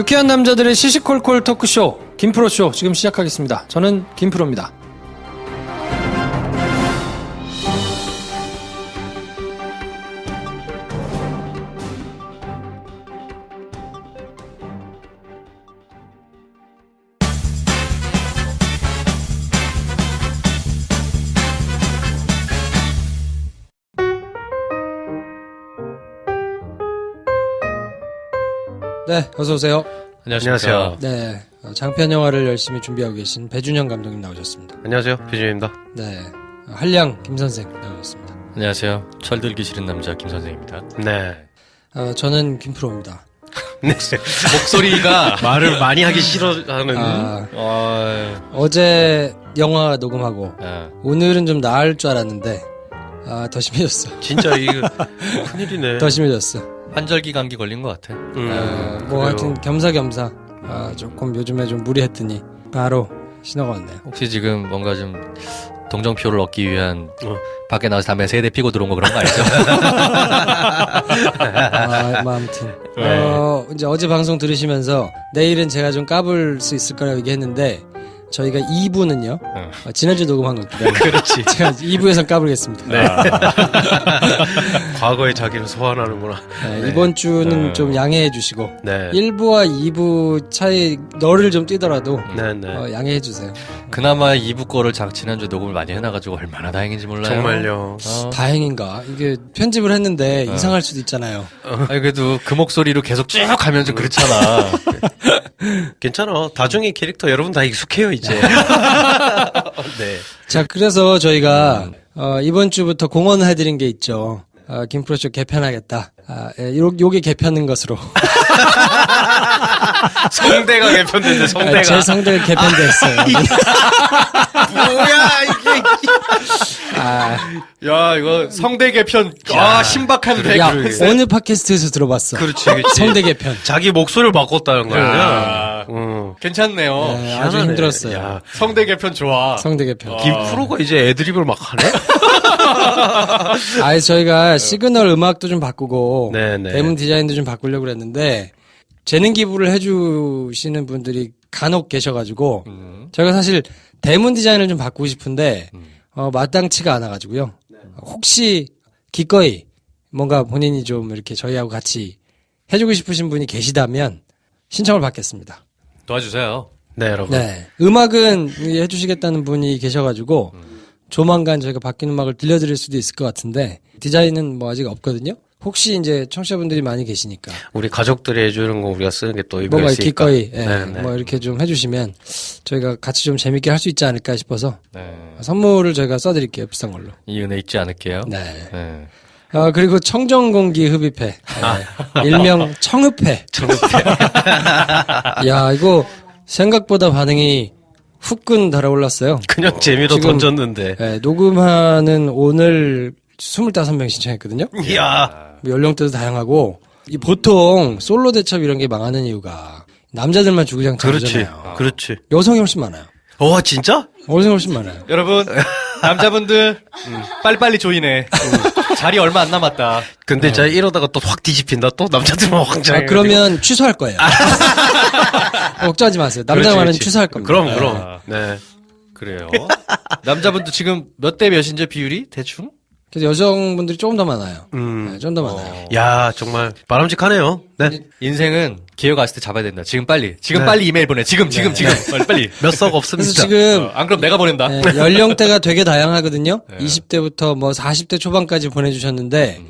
유쾌한 남자들의 시시콜콜 토크쇼 김프로쇼 지금 시작하겠습니다. 저는 김프로입니다. 네, 어서 오세요. 안녕하세요. 네, 장편 영화를 열심히 준비하고 계신 배준영 감독님 나오셨습니다. 안녕하세요. 배준영입니다. 네, 한량 김 선생 나오셨습니다. 안녕하세요. 철들기 싫은 남자 김선생입니다. 네. 저는 김프로입니다. 네. 목소리가 말을 많이 하기 싫어하는. 어제 영화 녹음하고 아, 오늘은 좀 나을 줄 알았는데 더 심해졌어. 진짜 이거 큰일이네. 더 심해졌어. 환절기 감기 걸린 것 같아. 뭐 그래요. 하여튼 겸사겸사 조금 요즘에 좀 무리했더니 바로 신호가 왔네요. 혹시 지금 뭔가 좀 동정표를 얻기 위한 밖에 나가서 담배 3대 피고 들어온 거 그런 거 아니죠? 뭐 아무튼 네. 이제 어제 방송 들으시면서 내일은 제가 좀 까불 수 있을 거라고 얘기했는데 저희가 2부는요 지난주 녹음한 겁니다. 그렇지. 제가 2부에서 까불겠습니다. 네. 과거의 자기를 소환하는구나. 네, 이번 주는 좀 양해해 주시고 네. 1부와 2부 차이 너를 좀 뛰더라도 네. 양해해 주세요. 그나마 2부 거를 지난주 녹음을 많이 해놔가지고 얼마나 다행인지 몰라요. 정말요. 다행인가? 이게 편집을 했는데 이상할 수도 있잖아요. 아니, 그래도 그 목소리로 계속 쭉 가면 좀 그렇잖아. 괜찮아. 다중의 캐릭터 여러분 다 익숙해요, 이제. 네. 자, 그래서 저희가 이번 주부터 공언을 해드린 게 있죠. 김프로쇼 개편하겠다. 요게 개편인 것으로. 성대가 개편됐네, 성대가. 제 성대가 개편됐어요. 뭐야, 이게. 야, 이거 성대 개편. 신박한데. 야, 어느 팟캐스트에서 들어봤어? 그렇지. 성대 개편. 자기 목소리를 바꿨다는 거야. 괜찮네요. 네, 아주 희한하네. 힘들었어요. 야, 성대 개편 좋아. 성대 개편. 김프로가 이제 애드립을 막 하네? 저희가 시그널 음악도 좀 바꾸고 네네. 대문 디자인도 좀 바꾸려고 그랬는데 재능 기부를 해주시는 분들이 간혹 계셔가지고 저희가 사실 대문 디자인을 좀 바꾸고 싶은데 마땅치가 않아가지고요. 혹시 기꺼이 뭔가 본인이 좀 이렇게 저희하고 같이 해주고 싶으신 분이 계시다면 신청을 받겠습니다. 도와주세요. 네, 여러분. 네, 음악은 해주시겠다는 분이 계셔가지고 조만간 저희가 바뀐 음악을 들려드릴 수도 있을 것 같은데 디자인은 뭐 아직 없거든요. 혹시 이제 청취자분들이 많이 계시니까 우리 가족들이 해주는 거 우리가 쓰는 게 또 의미가 뭔가 있으니까. 기꺼이 네. 뭐 이렇게 좀 해주시면 저희가 같이 좀 재밌게 할 수 있지 않을까 싶어서 네. 선물을 저희가 써드릴게요. 비싼 걸로. 이 은혜 잊지 않을게요. 네. 네. 그리고 청정공기 흡입회. 일명 청흡회. 야, 이거 생각보다 반응이 후끈 달아올랐어요. 그냥 재미로 지금, 던졌는데. 네, 녹음하는 오늘 25명 신청했거든요. 이야. 연령대도 다양하고 보통 솔로 대첩 이런 게 망하는 이유가 남자들만 주구장 그렇지. 다르잖아요. 그렇지. 여성이 훨씬 많아요. 진짜? 여성이 훨씬 많아요. 여러분, 남자분들, 빨리빨리 조인해. 자리 얼마 안 남았다. 근데 진짜 이러다가 또 확 뒤집힌다. 또 남자들만 확장해. 그러면 취소할 거예요. 걱정하지 마세요. 남자 말은 취소할 겁니다. 그럼. 네. 그래요. 남자분도 지금 몇 대 몇인지 비율이? 대충? 그래서 여성분들이 조금 더 많아요. 네, 좀 더 많아요. 야, 정말 바람직하네요. 네. 인생은 기회가 왔을 때 잡아야 된다. 지금 빨리. 네. 빨리 이메일 보내. 지금. 빨리. 몇 석 없습니다. 그래서 지금 안 그럼 내가 보낸다. 네, 연령대가 되게 다양하거든요. 20대부터 뭐 40대 초반까지 보내주셨는데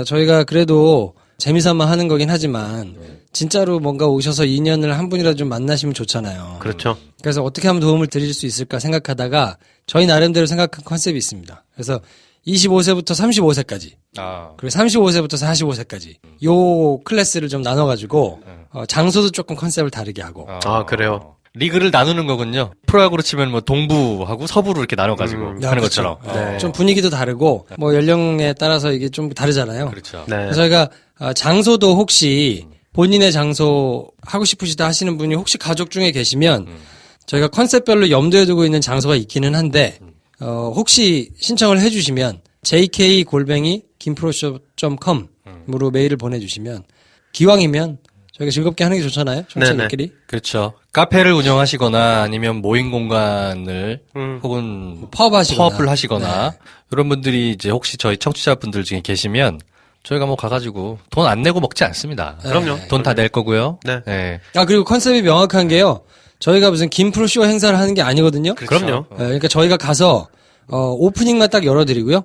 저희가 그래도 재미삼아 하는 거긴 하지만 진짜로 뭔가 오셔서 인연을 한 분이라도 좀 만나시면 좋잖아요. 그렇죠. 그래서 어떻게 하면 도움을 드릴 수 있을까 생각하다가 저희 나름대로 생각한 컨셉이 있습니다. 그래서 25세부터 35세까지 그리고 35세부터 45세까지 요 클래스를 좀 나눠가지고 장소도 조금 컨셉을 다르게 하고 그래요. 리그를 나누는 거군요. 프로야구로 치면 뭐 동부하고 서부로 이렇게 나눠가지고 하는 그렇죠. 것처럼. 네. 좀 분위기도 다르고 뭐 연령에 따라서 이게 좀 다르잖아요. 그렇죠. 네. 그래서 저희가 장소도 혹시 본인의 장소 하고 싶으시다 하시는 분이 혹시 가족 중에 계시면 저희가 컨셉별로 염두에 두고 있는 장소가 있기는 한데 혹시 신청을 해주시면 jk@김프로쇼.com으로 메일을 보내주시면 기왕이면 저희가 즐겁게 하는 게 좋잖아요. 청취자들끼리. 그렇죠. 카페를 운영하시거나 아니면 모임 공간을 혹은 파업하시거나. 파업을 하시거나 이런 분들이 이제 혹시 저희 청취자분들 중에 계시면 저희가 뭐 가가지고 돈 안 내고 먹지 않습니다. 그럼요. 돈 다 낼 거고요. 네. 네. 아, 그리고 컨셉이 명확한 게요. 저희가 무슨 김프로쇼 행사를 하는 게 아니거든요. 그럼요. 그러니까 저희가 가서 오프닝만 딱 열어드리고요.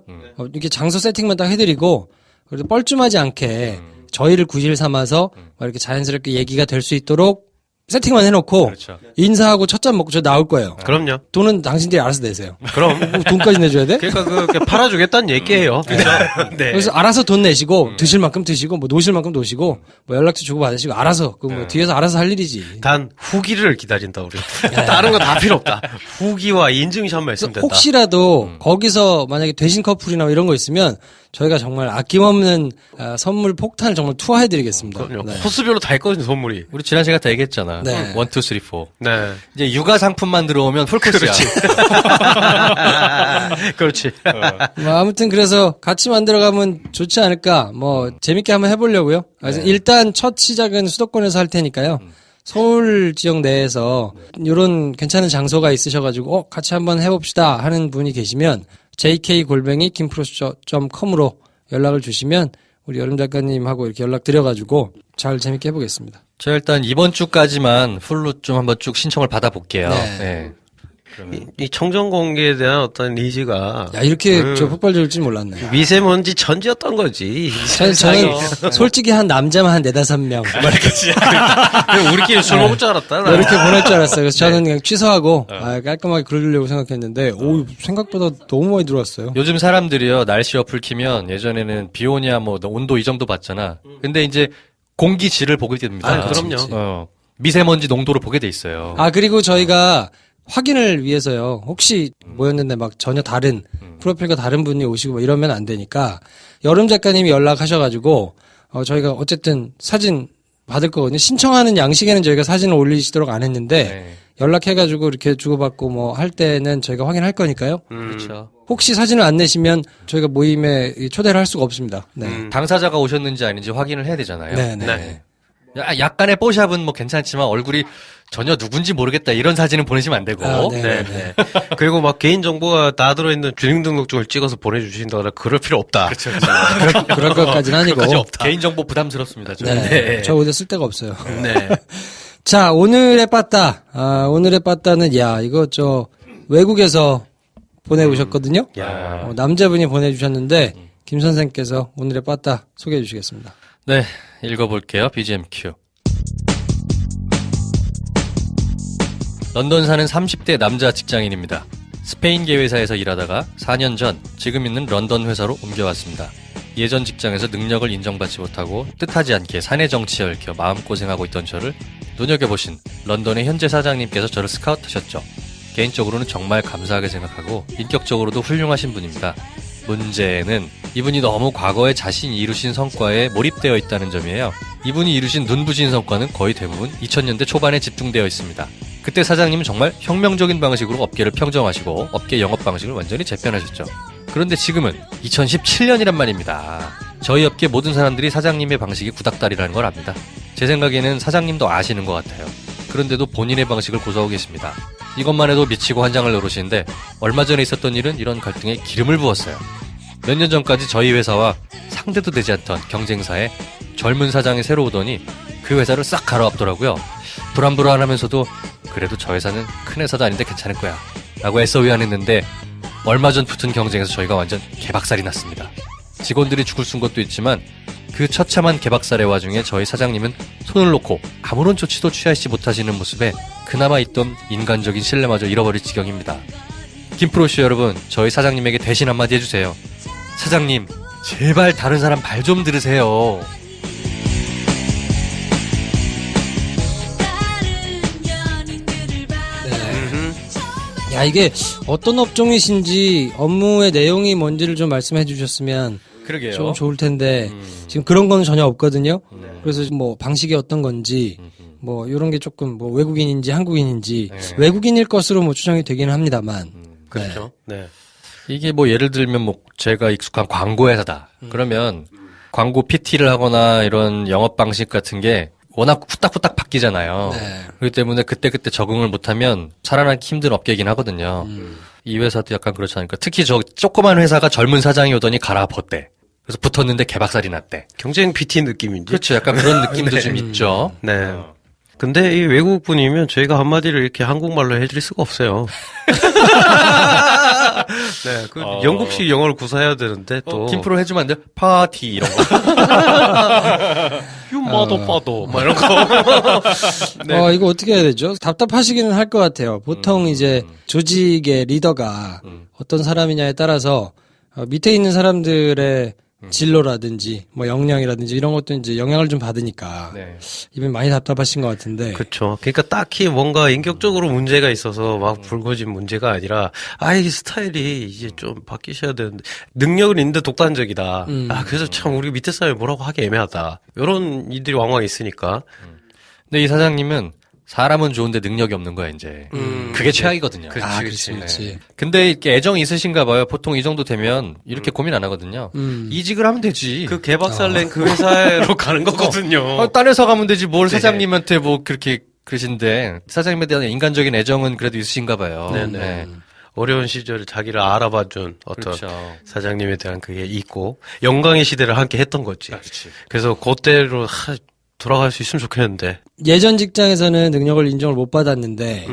이렇게 장소 세팅만 딱 해드리고 그래도 뻘쭘하지 않게 저희를 구실 삼아서 막 이렇게 자연스럽게 얘기가 될 수 있도록 세팅만 해놓고 그렇죠. 인사하고 첫 잔 먹고 저 나올 거예요. 그럼요. 돈은 당신들이 알아서 내세요. 그럼. 돈까지 내줘야 돼? 그러니까 그렇게 팔아주겠다는 얘기예요. 그죠? 네. 그래서 알아서 돈 내시고 드실 만큼 드시고 뭐 노실 만큼 노시고 뭐 연락처 주고 받으시고 알아서 그 뭐 뒤에서 알아서 할 일이지. 단 후기를 기다린다 우리. 다른 거 다 필요 없다. 후기와 인증샷만 있으면 된다. 혹시라도 거기서 만약에 되신 커플이나 이런 거 있으면 저희가 정말 아낌없는 선물 폭탄을 정말 투하해드리겠습니다. 그럼요. 네. 코스별로 다 있거든요 선물이. 우리 지난 시간 다 얘기했잖아. 네. 1, 2, 3, 4. 네. 이제 육아 상품만 들어오면 풀코스야. 그렇지. 뭐 아무튼 그래서 같이 만들어가면 좋지 않을까. 뭐 재밌게 한번 해보려고요. 그래서 일단 첫 시작은 수도권에서 할 테니까요. 서울 지역 내에서 이런 괜찮은 장소가 있으셔가지고 같이 한번 해봅시다 하는 분이 계시면 jk@김프로쇼.com으로 연락을 주시면 우리 여름 작가님하고 이렇게 연락 드려가지고 잘 재밌게 해보겠습니다. 제가 일단 이번 주까지만 풀로 좀 한번 쭉 신청을 받아볼게요. 네. 네. 이 청정 공개에 대한 어떤 니즈가 야 이렇게 저 폭발적일 줄 몰랐네. 미세먼지 천지였던 거지. 저는 솔직히 한 남자만 한 4-5명 우리끼리 술 먹을 줄 알았다. 나. 이렇게 보낼 줄 알았어요. 그래서 저는 그냥 취소하고 깔끔하게 그러려고 생각했는데 오 생각보다 너무 많이 들어왔어요. 요즘 사람들이요, 날씨 어플 키면 예전에는 비 오냐, 뭐, 온도 이 정도 봤잖아. 근데 이제 공기질을 보게 됩니다. 아, 그럼요. 미세먼지 농도를 보게 돼 있어요. 아 그리고 저희가 확인을 위해서요. 혹시 모였는데 막 전혀 다른 프로필과 다른 분이 오시고 뭐 이러면 안 되니까 여름 작가님이 연락하셔가지고 저희가 어쨌든 사진 받을 거거든요. 신청하는 양식에는 저희가 사진을 올리시도록 안 했는데 네. 연락해가지고 이렇게 주고받고 뭐 할 때는 저희가 확인할 거니까요. 그렇죠. 혹시 사진을 안 내시면 저희가 모임에 초대를 할 수가 없습니다. 네. 당사자가 오셨는지 아닌지 확인을 해야 되잖아요. 네네. 네. 약간의 뽀샵은 뭐 괜찮지만 얼굴이 전혀 누군지 모르겠다 이런 사진은 보내시면 안 되고. 아, 네, 네. 그리고 막 개인정보가 다 들어있는 주민등록증을 찍어서 보내주신다거나 그럴 필요 없다. 그렇죠. 그럴 것까지는 아니고. 개인정보 부담스럽습니다. 저는. 네. 네. 저 오늘 쓸 데가 없어요. 네. 자, 오늘의 빠따. 오늘의 빠따는, 이거 외국에서 보내오셨거든요. 야. 남자분이 보내주셨는데, 김 선생께서 오늘의 빠따 소개해 주시겠습니다. 네, 읽어볼게요. BGM 큐. 런던 사는 30대 남자 직장인입니다. 스페인계 회사에서 일하다가 4년 전 지금 있는 런던 회사로 옮겨왔습니다. 예전 직장에서 능력을 인정받지 못하고 뜻하지 않게 사내 정치에 얽혀 마음고생하고 있던 저를 눈여겨보신 런던의 현재 사장님께서 저를 스카우트하셨죠. 개인적으로는 정말 감사하게 생각하고 인격적으로도 훌륭하신 분입니다. 문제는 이분이 너무 과거에 자신이 이루신 성과에 몰입되어 있다는 점이에요. 이분이 이루신 눈부신 성과는 거의 대부분 2000년대 초반에 집중되어 있습니다. 그때 사장님은 정말 혁명적인 방식으로 업계를 평정하시고 업계 영업 방식을 완전히 재편하셨죠. 그런데 지금은 2017년이란 말입니다. 저희 업계 모든 사람들이 사장님의 방식이 구닥다리라는 걸 압니다. 제 생각에는 사장님도 아시는 것 같아요. 그런데도 본인의 방식을 고수하고 계십니다. 이것만 해도 미치고 환장을 노릇이는데 얼마 전에 있었던 일은 이런 갈등에 기름을 부었어요. 몇 년 전까지 저희 회사와 상대도 되지 않던 경쟁사에 젊은 사장이 새로 오더니 그 회사를 싹 갈아엎더라고요. 불안불안하면서도 그래도 저 회사는 큰 회사도 아닌데 괜찮을 거야 라고 애써 위안했는데 얼마 전 붙은 경쟁에서 저희가 완전 개박살이 났습니다. 직원들이 죽을 쓴 것도 있지만 그 처참한 개박살의 와중에 저희 사장님은 손을 놓고 아무런 조치도 취하지 못하시는 모습에 그나마 있던 인간적인 신뢰마저 잃어버릴 지경입니다. 김프로쇼 여러분, 저희 사장님에게 대신 한마디 해주세요. 사장님, 제발 다른 사람 말 좀 들으세요. 이게 어떤 업종이신지 업무의 내용이 뭔지를 좀 말씀해 주셨으면 그러게요. 좀 좋을 텐데 지금 그런 건 전혀 없거든요. 그래서 뭐 방식이 어떤 건지 뭐 이런 게 조금 뭐 외국인인지 한국인인지 외국인일 것으로 뭐 추정이 되기는 합니다만 그렇죠. 네. 이게 뭐 예를 들면 뭐 제가 익숙한 광고 회사다. 그러면 광고 PT를 하거나 이런 영업 방식 같은 게 워낙 후딱후딱 바뀌잖아요. 네. 그렇기 때문에 그때그때 적응을 못하면 살아남기 힘든 업계이긴 하거든요. 이 회사도 약간 그렇지 않을까. 특히 저 조그만 회사가 젊은 사장이 오더니 갈아엎었대. 그래서 붙었는데 개박살이 났대. 경쟁 PT 느낌인지. 그렇죠. 약간 그런 느낌도 좀 있죠. 네. 근데 이 외국 분이면 저희가 한마디를 이렇게 한국말로 해드릴 수가 없어요. 네, 그 영국식 영어를 구사해야 되는데 또 팀프로 해주면 안 돼요? 파티 이런 거. 휴마도 빠도 뭐 이런 거. 네. 이거 어떻게 해야 되죠? 답답하시기는 할 것 같아요. 보통 이제 조직의 리더가 어떤 사람이냐에 따라서 밑에 있는 사람들의 진로라든지 뭐 역량이라든지 이런 것도 이제 영향을 좀 받으니까 네. 이분 많이 답답하신 것 같은데. 그렇죠. 그러니까 딱히 뭔가 인격적으로 문제가 있어서 막 불거진 문제가 아니라 이 스타일이 이제 좀 바뀌셔야 되는데 능력은 있는데 독단적이다. 그래서 참 우리 밑에 사람이 뭐라고 하기 애매하다. 이런 일들이 왕왕 있으니까. 근데 이 사장님은 사람은 좋은데 능력이 없는 거야, 이제. 그게 최악이거든요. 그렇지. 근데 이렇게 애정이 있으신가 봐요. 보통 이 정도 되면 이렇게 고민 안 하거든요. 이직을 하면 되지. 그 개박살 낸 그 회사로 가는 거거든요. 딴 회사 가면 되지. 뭘 네. 사장님한테 뭐 그렇게 그러신데 사장님에 대한 인간적인 애정은 그래도 있으신가 봐요. 네네. 어려운 시절 자기를 알아봐준 어떤 그렇죠. 사장님에 대한 그게 있고 영광의 시대를 함께 했던 거지. 그렇지. 그래서 그때로 돌아갈 수 있으면 좋겠는데. 예전 직장에서는 능력을 인정을 못 받았는데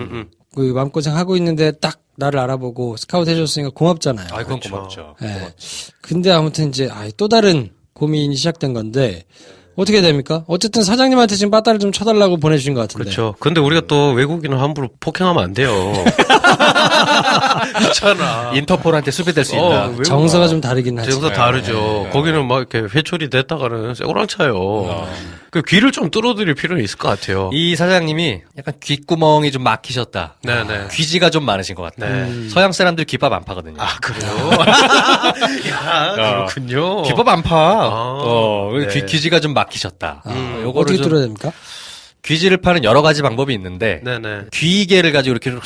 그 마음고생 하고 있는데 딱 나를 알아보고 스카우트 해줬으니까 고맙잖아요. 아, 그건 그렇죠. 고맙죠. 네. 근데 아무튼 이제 또 다른 고민이 시작된 건데 어떻게 됩니까? 어쨌든 사장님한테 지금 빠따를 좀 쳐달라고 보내주신 것 같은데. 그렇죠. 근데 우리가 또 외국인을 함부로 폭행하면 안 돼요. 그렇잖아. 인터폴한테 수배될 수 있다. 외국아. 정서가 좀 다르긴 하죠. 정서 다르죠. 거기는 막 이렇게 회초리 됐다가는 쇠고랑 차요. 그 귀를 좀 뚫어드릴 필요는 있을 것 같아요. 이 사장님이 약간 귓구멍이 좀 막히셨다. 네네. 귀지가 좀 많으신 것 같다. 네. 서양 사람들 귀밥 안 파거든요. 그래요? 야, 그렇군요. 귀밥 안 파. 네. 귀지가 좀 막히셨다. 요거를 어떻게 좀 뚫어야 됩니까? 귀지를 파는 여러 가지 방법이 있는데 네네. 귀개를 가지고 이렇게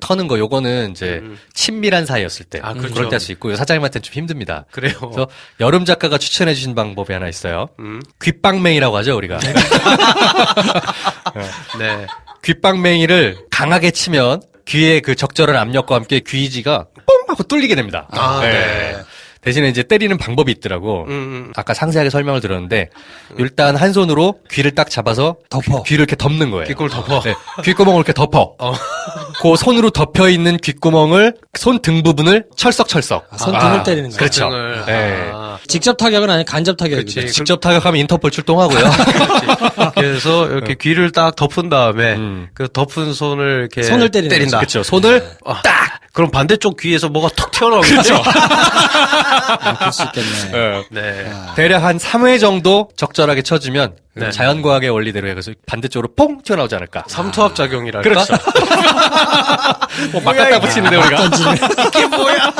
터는 거 요거는 이제 친밀한 사이였을 때 그렇죠. 그럴 때 할 수 있고 사장님한테는 좀 힘듭니다. 그래요. 그래서 여름 작가가 추천해 주신 방법이 하나 있어요. 귓방맹이라고 하죠 우리가. 네. 귓방맹이를 강하게 치면 귀에 그 적절한 압력과 함께 귀지가 뽕 하고 뚫리게 됩니다. 네. 대신에 이제 때리는 방법이 있더라고. 아까 상세하게 설명을 들었는데 일단 한 손으로 귀를 딱 잡아서 덮어. 귀를 이렇게 덮는 거예요. 귓구멍을 덮어. 네, 귓구멍을 이렇게 덮어. 그 손으로 덮여 있는 귓구멍을 손 등 부분을 철썩철썩. 손등을 때리는 거예요. 그렇죠. 등을. 네. 직접 타격은 아니고 간접 타격이죠. 그렇지. 직접 타격하면 인터폴 출동하고요. 그래서 이렇게 귀를 딱 덮은 다음에 그 덮은 손을 이렇게 손을 때리는 때린다. 그렇죠. 손을 딱. 그럼 반대쪽 귀에서 뭐가 톡 튀어나오겠죠. 그렇죠. 그럴 수 있겠네. 네. 대략 한 3회 정도 적절하게 쳐주면 네. 자연과학의 원리대로 해서 반대쪽으로 퐁 튀어나오지 않을까. 삼투압 작용이랄까. 그렇죠. 막 갖다 붙이는데 우리가. 이게 뭐야?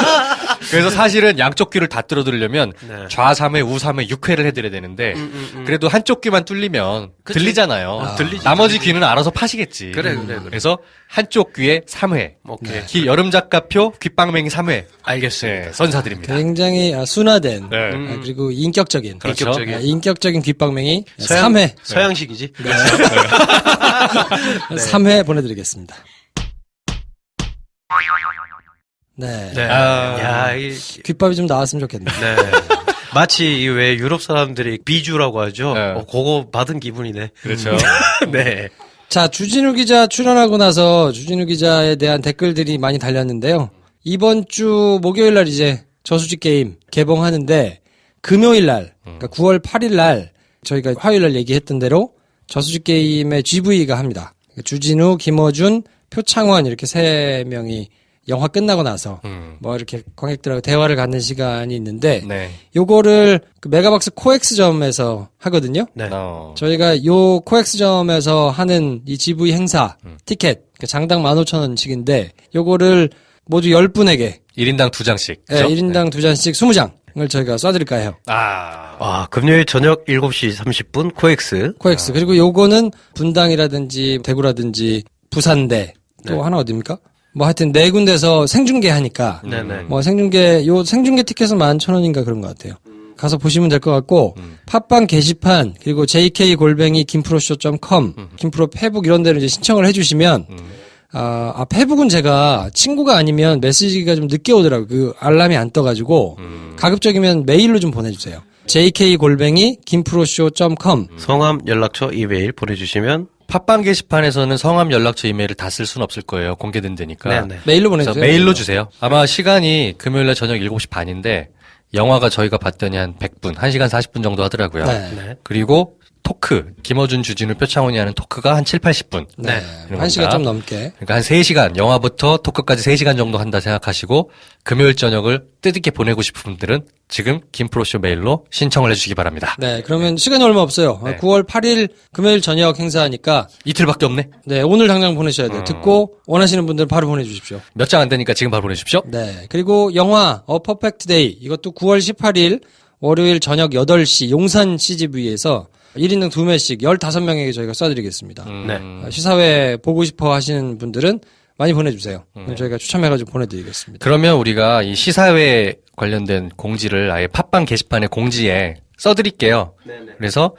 그래서 사실은 양쪽 귀를 다 뚫어드리려면 네. 좌 3회, 우 3회, 6회를 해드려야 되는데 그래도 한쪽 귀만 뚫리면 들리잖아요. 들리지, 나머지 귀는 알아서 파시겠지. 그래. 그래서 한쪽 귀에 3회. 오케이. 여름 작가표 귓방맹이 3회. 알겠습니다. 네, 선사드립니다. 굉장히 순화된 네. 그리고 인격적인 그렇죠. 인격적인. 인격적인 귓방맹이 서양- 3회 서양식이지. 3회 보내드리겠습니다. 네. 네. 아. 귓밥이 좀 나왔으면 좋겠네. 네. 마치 왜 유럽 사람들이 비주라고 하죠. 네. 그거 받은 기분이네. 그렇죠. 네. 자, 주진우 기자 출연하고 나서 주진우 기자에 대한 댓글들이 많이 달렸는데요. 이번 주 목요일 날 이제 저수지 게임 개봉하는데 금요일 날, 그러니까 9월 8일 날 저희가 화요일 날 얘기했던 대로 저수지 게임의 GV가 합니다. 주진우, 김어준, 표창원 이렇게 세 명이 영화 끝나고 나서 뭐 이렇게 관객들하고 대화를 갖는 시간이 있는데 네. 요거를 그 메가박스 코엑스점에서 하거든요. 네. 저희가 요 코엑스점에서 하는 이 GV 행사 티켓 장당 15,000원씩인데 요거를 모두 10분에게 1인당 2장씩. 네, 1인당 2잔씩 20장을 저희가 쏴드릴까 해요. 금요일 저녁 7시 30분 코엑스. 코엑스. 그리고 요거는 분당이라든지 대구라든지 부산대 또 네. 하나 어디입니까? 뭐 하여튼 네 군데서 생중계 하니까 네네. 뭐 생중계 티켓은 11,000원인가 그런 것 같아요. 가서 보시면 될 것 같고 팟빵 게시판 그리고 jk@김프로쇼.com 김프로 페북 이런 데로 이제 신청을 해주시면 페북은 제가 친구가 아니면 메시지가 좀 늦게 오더라고요. 그 알람이 안 떠가지고 가급적이면 메일로 좀 보내주세요. jk@김프로쇼.com 성함, 연락처, 이메일 보내주시면 팟빵 게시판에서는 성함, 연락처, 이메일을 다 쓸 수는 없을 거예요. 공개된 데니까. 네네. 메일로 그래서 보내주세요. 메일로 주세요. 아마 시간이 금요일날 저녁 7시 반인데 영화가 저희가 봤더니 한 100분, 1시간 40분 정도 하더라고요. 네. 네. 그리고 토크, 김어준, 주진우, 표창원이 하는 토크가 한 7, 80분. 네. 그런 1시간 겁니다. 좀 넘게. 그러니까 한 3시간, 영화부터 토크까지 3시간 정도 한다 생각하시고 금요일 저녁을 뜻있게 보내고 싶은 분들은 지금 김프로쇼 메일로 신청을 해주시기 바랍니다. 네. 그러면 시간이 얼마 없어요. 네. 9월 8일 금요일 저녁 행사하니까 이틀밖에 없네. 네. 오늘 당장 보내셔야 돼요. 듣고 원하시는 분들은 바로 보내주십시오. 몇 장 안 되니까 지금 바로 보내주십시오. 네. 그리고 영화 퍼펙트 데이 이것도 9월 18일 월요일 저녁 8시 용산 CGV에서 1인당 2매씩 15명에게 저희가 쏴드리겠습니다. 네. 시사회 보고 싶어 하시는 분들은 많이 보내주세요. 그럼 저희가 추첨해가지고 보내드리겠습니다. 그러면 우리가 이 시사회 관련된 공지를 아예 팟빵 게시판에 공지에 써드릴게요. 그래서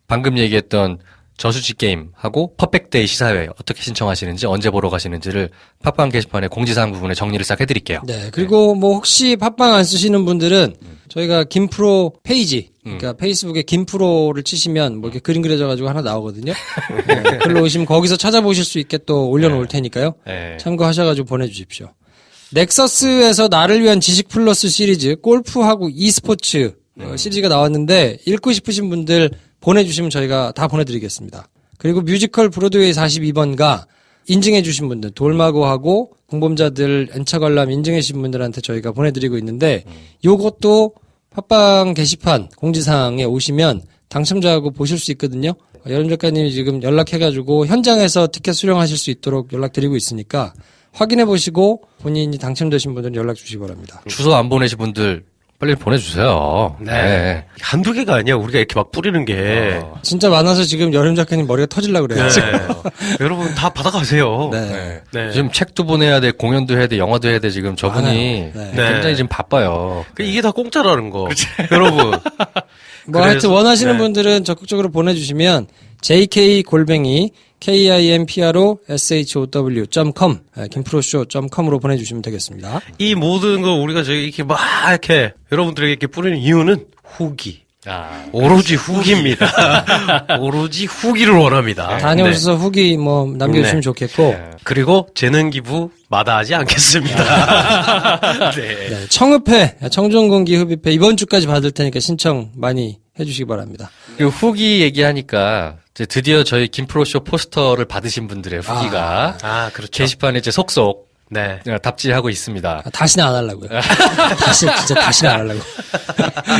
방금 얘기했던 저수지 게임하고 퍼펙트데이 시사회 어떻게 신청하시는지 언제 보러 가시는지를 팟빵 게시판에 공지사항 부분에 정리를 싹 해드릴게요. 네. 그리고 뭐 혹시 팟빵 안 쓰시는 분들은 저희가 김프로 페이지, 그러니까 페이스북에 김프로를 치시면 뭐 이렇게 그림 그려져가지고 하나 나오거든요. 네, 글로 오시면 거기서 찾아보실 수 있게 또 올려놓을 테니까요. 네. 참고하셔가지고 보내주십시오. 넥서스에서 나를 위한 지식 플러스 시리즈 골프하고 e스포츠 시리즈가 나왔는데 읽고 싶으신 분들 보내주시면 저희가 다 보내드리겠습니다. 그리고 뮤지컬 브로드웨이 42번가 인증해주신 분들 돌마고하고 공범자들 N차 관람 인증해주신 분들한테 저희가 보내드리고 있는데 요것도 팟빵 게시판 공지사항에 오시면 당첨자하고 보실 수 있거든요. 여름 작가님이 지금 연락해가지고 현장에서 티켓 수령하실 수 있도록 연락드리고 있으니까 확인해보시고 본인이 당첨되신 분들은 연락 주시기 바랍니다. 주소 안 보내신 분들 빨리 보내주세요. 네. 한두 개가 아니야. 우리가 이렇게 막 뿌리는 게. 진짜 많아서 지금 여름 작가님 머리가 터질라 그래요. 네. 여러분 다 받아가세요. 네. 네. 지금 책도 보내야 돼, 공연도 해야 돼, 영화도 해야 돼. 지금 저분이 많아요. 네. 굉장히 지금 바빠요. 이게 다 공짜라는 거. 여러분. 뭐 그래서- 하여튼 원하시는 네. 분들은 적극적으로 보내주시면 jk@kimproshow.com 김프로쇼.com으로 보내주시면 되겠습니다. 이 모든 거 우리가 저기 이렇게 막 이렇게 여러분들에게 이렇게 뿌리는 이유는 후기. 오로지 후기입니다. 오로지 후기를 원합니다. 다녀오셔서 후기 뭐 남겨주시면 네. 좋겠고 네. 그리고 재능 기부 마다하지 않겠습니다. 네. 네, 청흡회 청정공기 흡입회 이번 주까지 받을 테니까 신청 많이 해주시기 바랍니다. 그리고 후기 얘기하니까 이제 드디어 저희 김프로쇼 포스터를 받으신 분들의 후기가 아, 그렇죠. 게시판에 이제 속속 네. 답지하고 있습니다. 다시는 안 하려고요. 다시는 안 하려고.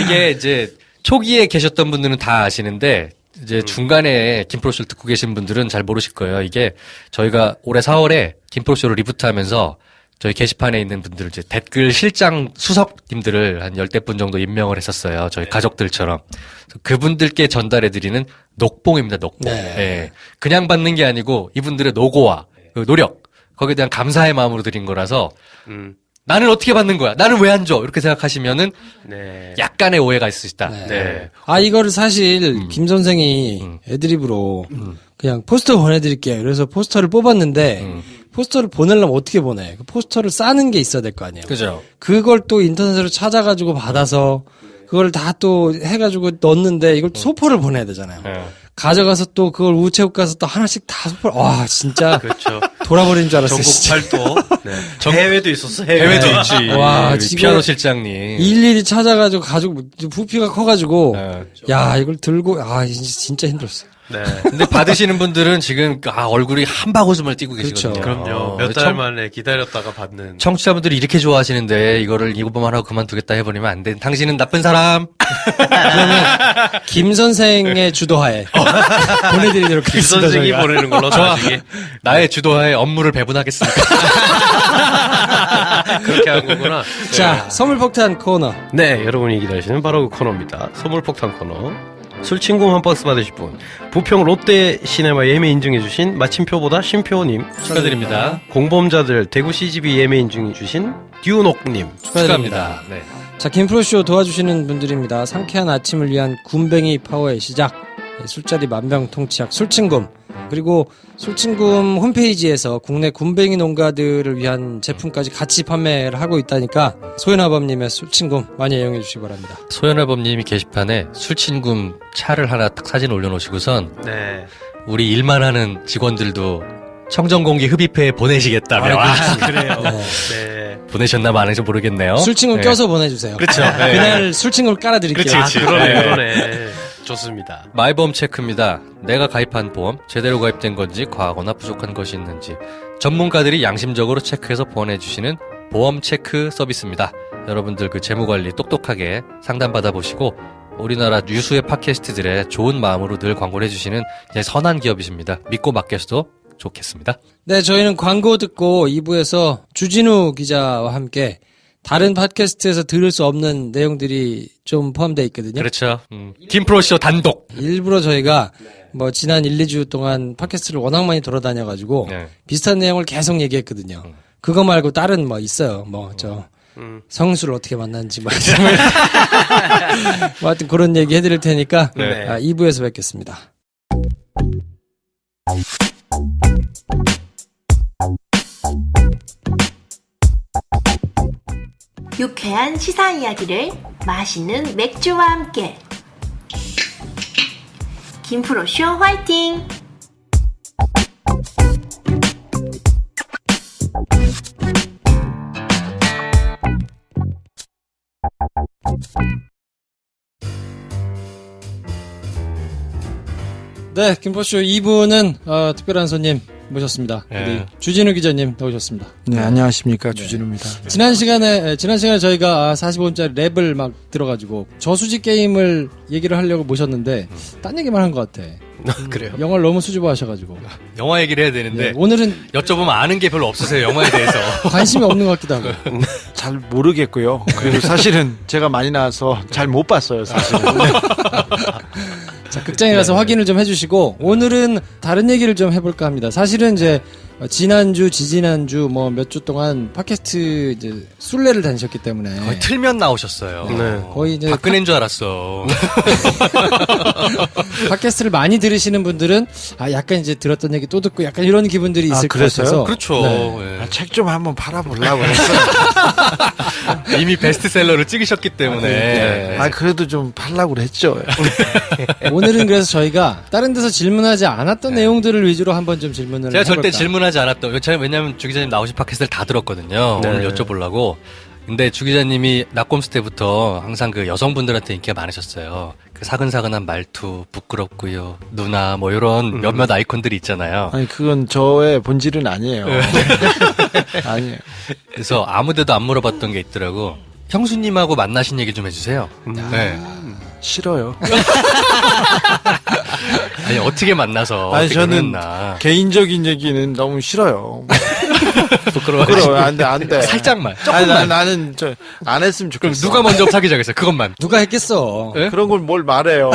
이게 이제 초기에 계셨던 분들은 다 아시는데 이제 중간에 김프로쇼를 듣고 계신 분들은 잘 모르실 거예요. 이게 저희가 올해 4월에 김프로쇼를 리부트하면서 저희 게시판에 있는 분들 이제 댓글 실장 수석님들을 한 10대 분 정도 임명을 했었어요. 저희 가족들처럼. 그분들께 전달해드리는 녹봉입니다. 녹봉. 네. 예. 그냥 받는 게 아니고 이분들의 노고와 그 노력 거기에 대한 감사의 마음으로 드린 거라서 나는 어떻게 받는 거야? 나는 왜 안 줘? 이렇게 생각하시면은 네. 약간의 오해가 있을 수 있다. 네. 이거를 사실 김 선생이 애드립으로 그냥 포스터 보내드릴게요. 그래서 포스터를 뽑았는데 포스터를 보내려면 어떻게 보내? 그 포스터를 싸는 게 있어야 될 거 아니에요. 그죠? 그걸 또 인터넷으로 찾아가지고 받아서 그걸 다 또 해가지고 넣었는데 이걸 또 소포를 보내야 되잖아요. 가져가서 또 그걸 우체국 가서 또 하나씩 다 소포를 와 진짜 그렇죠. 돌아버리는 줄 알았어요. 전국 진짜. 팔도. 네. 해외도 있었어. 해외도 있지. 와, 우리 지금 피아노 실장님. 일일이 찾아가지고 가지고 부피가 커가지고 네. 야 이걸 들고 진짜 힘들었어요. 네. 근데 받으시는 분들은 지금 얼굴이 한바구음을 띄고 그렇죠. 계시거든요. 그럼요. 몇 달 만에 기다렸다가 받는. 청취자분들이 이렇게 좋아하시는데 이거를 이거만 하고 그만두겠다 해버리면 안 돼. 당신은 나쁜 사람. 김 선생의 주도하에 보내드리도록 김 하겠습니다. 선생이 저희가. 보내는 걸로 나중에. 나의 주도하에 업무를 배분하겠습니다. 그렇게 한 거구나. 자 선물 폭탄 코너. 네, 여러분이 기다리시는 바로 그 코너입니다. 선물 폭탄 코너. 술친구 한 박스 받으실 분. 부평 롯데 시네마 예매 인증해주신 마침표보다 쉼표님. 축하드립니다. 공범자들 대구 CGV 예매 인증해주신 듀녹님. 축하드립니다. 네. 자, 김프로쇼 도와주시는 분들입니다. 상쾌한 아침을 위한 굼벵이 파워의 시작, 술자리 만병통치약 술친굼, 그리고 술친굼 홈페이지에서 국내 굼벵이 농가들을 위한 제품까지 같이 판매를 하고 있다니까 소연아범님의 술친굼 많이 애용해 주시기 바랍니다. 소연아범님이 게시판에 술친굼 차를 하나 딱 사진 올려놓으시고선 네. 우리 일만 하는 직원들도 청정공기 흡입회에 보내시겠다며 그래요. 네. 네. 보내셨나 마는지 모르겠네요. 술친굼 네. 껴서 보내주세요. 그렇죠. 네. 그날 술친굼 깔아드릴게요. 그치. 그러네, 네. 그러네. 좋습니다. 마이보험 체크입니다. 내가 가입한 보험 제대로 가입된 건지 과하거나 부족한 것이 있는지 전문가들이 양심적으로 체크해서 보내주시는 보험 체크 서비스입니다. 여러분들 그 재무관리 똑똑하게 상담받아 보시고 우리나라 유수의 팟캐스트들의 좋은 마음으로 늘 광고를 해주시는 선한 기업이십니다. 믿고 맡겨서도 좋겠습니다. 네, 저희는 광고 듣고 2부에서 주진우 기자와 함께 다른 팟캐스트에서 들을 수 없는 내용들이 좀 포함되어 있거든요. 그렇죠. 김프로쇼 단독. 일부러 저희가 뭐 지난 1, 2주 동안 팟캐스트를 워낙 많이 돌아다녀가지고 네. 비슷한 내용을 계속 얘기했거든요. 그거 말고 다른 뭐 있어요. 뭐 저 성수를 어떻게 만났는지 뭐 하여튼 그런 얘기 해드릴 테니까 네. 2부에서 뵙겠습니다. 유쾌한 시사 이야기를 맛있는 맥주와 함께 김프로쇼 화이팅! 네, 김포쇼 2부는 특별한 손님 모셨습니다. 네. 우리 주진우 기자님 나오셨습니다. 네, 안녕하십니까. 주진우입니다. 지난 시간에 저희가 45분짜리 랩을 막 들어가지고 저수지 게임을 얘기를 하려고 모셨는데 딴 얘기만 한 것 같아. 그래요. 영화를 너무 수줍어 하셔가지고. 영화 얘기를 해야 되는데 네, 오늘은 여쭤보면 아는 게 별로 없으세요. 영화에 대해서. 관심이 없는 것 같기도 하고. 잘 모르겠고요. 그리고 사실은 제가 많이 나와서 잘 못 봤어요, 사실은. 자, 극장에 가서 확인을 좀 해주시고 오늘은 다른 얘기를 좀 해볼까 합니다. 사실은 이제 지난주, 지지난주 뭐 몇 주 동안 팟캐스트 이제 순례를 다니셨기 때문에 거의 틀면 나오셨어요. 네. 거의 이제 박근혜인 줄 알았어. 팟캐스트를 많이 들으시는 분들은 약간 이제 들었던 얘기 또 듣고 약간 이런 기분들이 있을 것 그랬어요? 같아서 그렇죠. 네. 예. 책 좀 한번 팔아보려고 했어요. 이미 베스트셀러를 찍으셨기 때문에. 네. 그래도 좀 팔라고 했죠. 오늘은 그래서 저희가 다른 데서 질문하지 않았던 내용들을 위주로 한번 좀 질문을 제가 절대 해볼까. 질문하지 않았던, 왜냐면 주 기자님 나오신 팟캐스트를 다 들었거든요. 네. 오늘 여쭤보려고. 근데 주 기자님이 낙곰수 때부터 항상 그 여성분들한테 인기가 많으셨어요. 그 사근사근한 말투, 부끄럽고요, 누나, 뭐 이런 몇몇 아이콘들이 있잖아요. 아니, 그건 저의 본질은 아니에요. 아니에요. 그래서 아무데도 안 물어봤던 게 있더라고. 형수님하고 만나신 얘기 좀 해주세요. 네. 싫어요. 아니, 어떻게 만나서. 아니, 어떻게 저는 만났나. 개인적인 얘기는 너무 싫어요. 부끄러워. 안 돼, 안 돼. 살짝만. 아니, 조금만. 나는 안 했으면 그럼 좋겠어. 누가 먼저 사귀자고 했어요? 그것만. 누가 했겠어. 예? 그런 걸 뭘 말해요.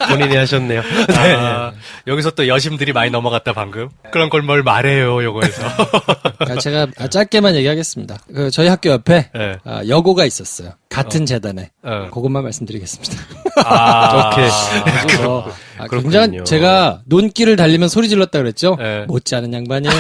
본인이 하셨네요. 아, 여기서 또 여심들이 많이 넘어갔다 방금. 그런 걸 뭘 말해요, 요거에서. 제가 짧게만 얘기하겠습니다. 저희 학교 옆에 네. 여고가 있었어요. 같은 재단에. 그것만 말씀드리겠습니다. 아, 오케이. 그래서 그렇군요. 굉장히 제가 논길을 달리면 소리 질렀다 그랬죠? 네. 못지않은 양반이에요.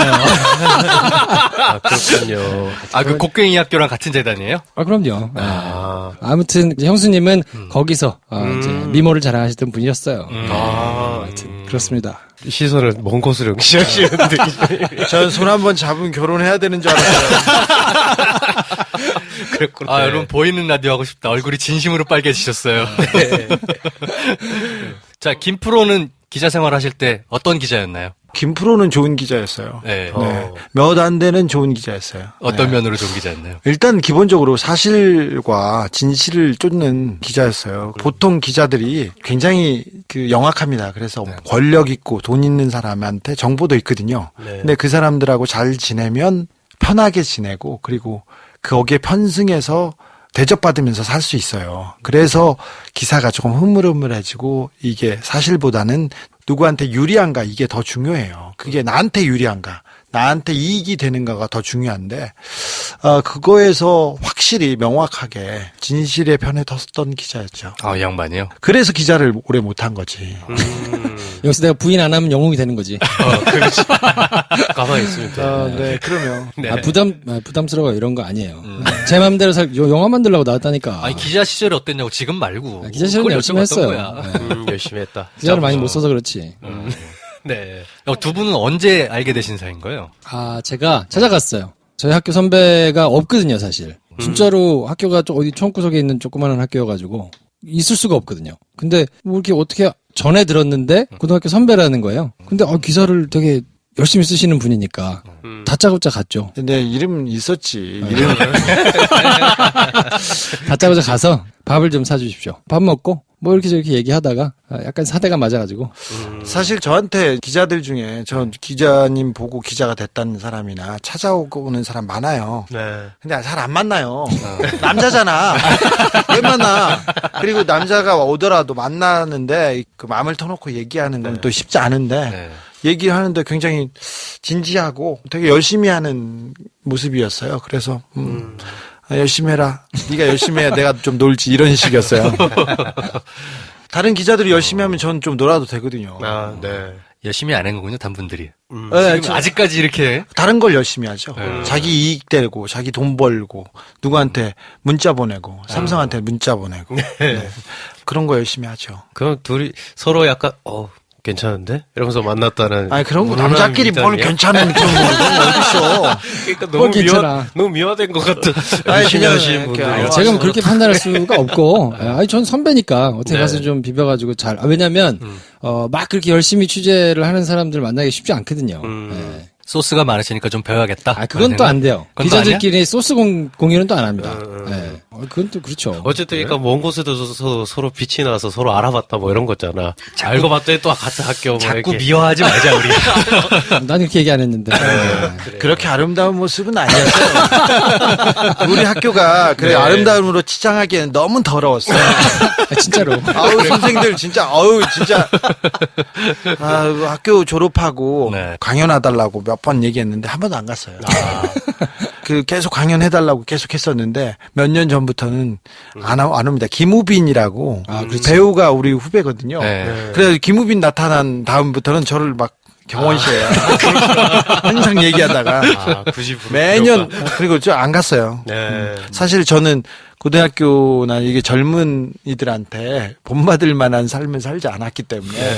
그렇군요. 아, 그 곡괭이 학교랑 같은 재단이에요? 그럼요. 아, 아무튼 형수님은 거기서 이제 미모를 자랑하시던 분이었어요. 하여튼 그렇습니다. 시선을 먼 곳으로 응시하시는데. 저는 손 한번 잡으면 결혼해야 되는 줄 알았어요. 그랬구나. 아, 여러분 보이는 라디오 하고 싶다. 얼굴이 진심으로 빨개지셨어요. 자, 김프로는 기자 생활 하실 때 어떤 기자였나요? 김프로는 좋은 기자였어요. 네. 네. 몇 안 되는 좋은 기자였어요. 어떤 네. 면으로 좋은 기자였나요? 일단 기본적으로 사실과 진실을 쫓는 기자였어요. 보통 기자들이 굉장히 영악합니다. 그래서 권력 있고 돈 있는 사람한테 정보도 있거든요. 네. 근데 그 사람들하고 잘 지내면 편하게 지내고 그리고 거기에 편승해서 대접받으면서 살 수 있어요. 그래서 기사가 조금 흐물흐물해지고 이게 사실보다는 누구한테 유리한가 이게 더 중요해요. 그게 나한테 유리한가 나한테 이익이 되는가가 더 중요한데 그거에서 확실히 명확하게 진실의 편에 섰던 기자였죠. 이 양반이요? 그래서 기자를 오래 못한 거지. 여기서 내가 부인 안 하면 영웅이 되는 거지. 그렇지. 가만히 있으면 돼. 네, 그러면. 네. 부담스러워 이런 거 아니에요. 제 맘대로 영화 만들려고 나왔다니까. 아니, 기자 시절이 어땠냐고, 지금 말고. 기자 시절은 그걸 열심히 여쭤봤던 했어요. 거야. 네. 열심히 했다. 기자를 많이 못 써서 그렇지. 네. 두 분은 언제 알게 되신 사이인 거예요? 제가 찾아갔어요. 저희 학교 선배가 없거든요, 사실. 진짜로 학교가 어디 총구석에 있는 조그마한 학교여가지고 있을 수가 없거든요. 근데 뭐 이렇게 어떻게 전에 들었는데 고등학교 선배라는 거예요. 근데 기사를 되게 열심히 쓰시는 분이니까 다짜고짜 갔죠. 근데 이름 있었지. 이름. 다짜고짜 가서 밥을 좀 사주십시오. 밥 먹고 뭐 이렇게 저렇게 얘기하다가 약간 사대가 맞아가지고. 사실 저한테 기자들 중에 저 기자님 보고 기자가 됐다는 사람이나 찾아오고 오는 사람 많아요. 네. 근데 잘 안 만나요. 남자잖아. 왜 만나? 그리고 남자가 오더라도 만나는데 그 마음을 터놓고 얘기하는 건 또 쉽지 않은데 네. 얘기하는데 굉장히 진지하고 되게 열심히 하는 모습이었어요. 그래서 열심히 해라. 네가 열심히 해야 내가 좀 놀지 이런 식이었어요. 다른 기자들이 열심히 하면 전 좀 놀아도 되거든요. 네. 열심히 안 한 거군요, 단분들이. 네, 지금 아직까지 이렇게. 다른 걸 열심히 하죠. 자기 이익 되고, 자기 돈 벌고, 누구한테 문자 보내고, 삼성한테 문자 보내고. 네. 그런 거 열심히 하죠. 그럼 둘이 서로 약간 괜찮은데? 이러면서 만났다는. 아니, 그런 거 무난한 남자끼리 뭘 미담이야? 괜찮은 그런 거 어딨어. 그러니까 뭘 괜찮아. 너무 미화된 것 같아. 아니, 열심히 그냥 하시는 이렇게, 분들이. 제가 뭐 그렇게 판단할 수가 없고, 전 선배니까 어떻게 네. 가서 좀 비벼가지고 왜냐면, 막 그렇게 열심히 취재를 하는 사람들 만나기 쉽지 않거든요. 네. 소스가 많으시니까 좀 배워야겠다. 그건 또 안 돼요. 그건 또 아니야? 기자들끼리 소스 공유는 또 안 합니다. 네. 그건 또 그렇죠. 어쨌든 그러니까 먼 곳에도 서로 빛이 나서 서로 알아봤다 뭐 이런 거잖아. 알고 봤더니 또 같은 학교 뭐 자꾸 이렇게. 미워하지 말자, 우리. 난 이렇게 얘기 안 했는데. 그렇게 아름다운 모습은 아니었어요. 우리 학교가 그래 아름다움으로 치장하기에는 너무 더러웠어요. 진짜로. 선생님들 진짜 학교 졸업하고 네. 강연해달라고 몇 번 얘기했는데 한 번도 안 갔어요. 계속 강연해달라고 계속 했었는데 몇 년 전부터는 안 옵니다. 김우빈이라고 배우가 우리 후배거든요. 네. 그래서 김우빈 나타난 다음부터는 저를 막 경원시해요. 항상 얘기하다가 90% 매년 그리고 저 안 갔어요. 네. 사실 저는 고등학교나 이게 젊은이들한테 본받을 만한 삶을 살지 않았기 때문에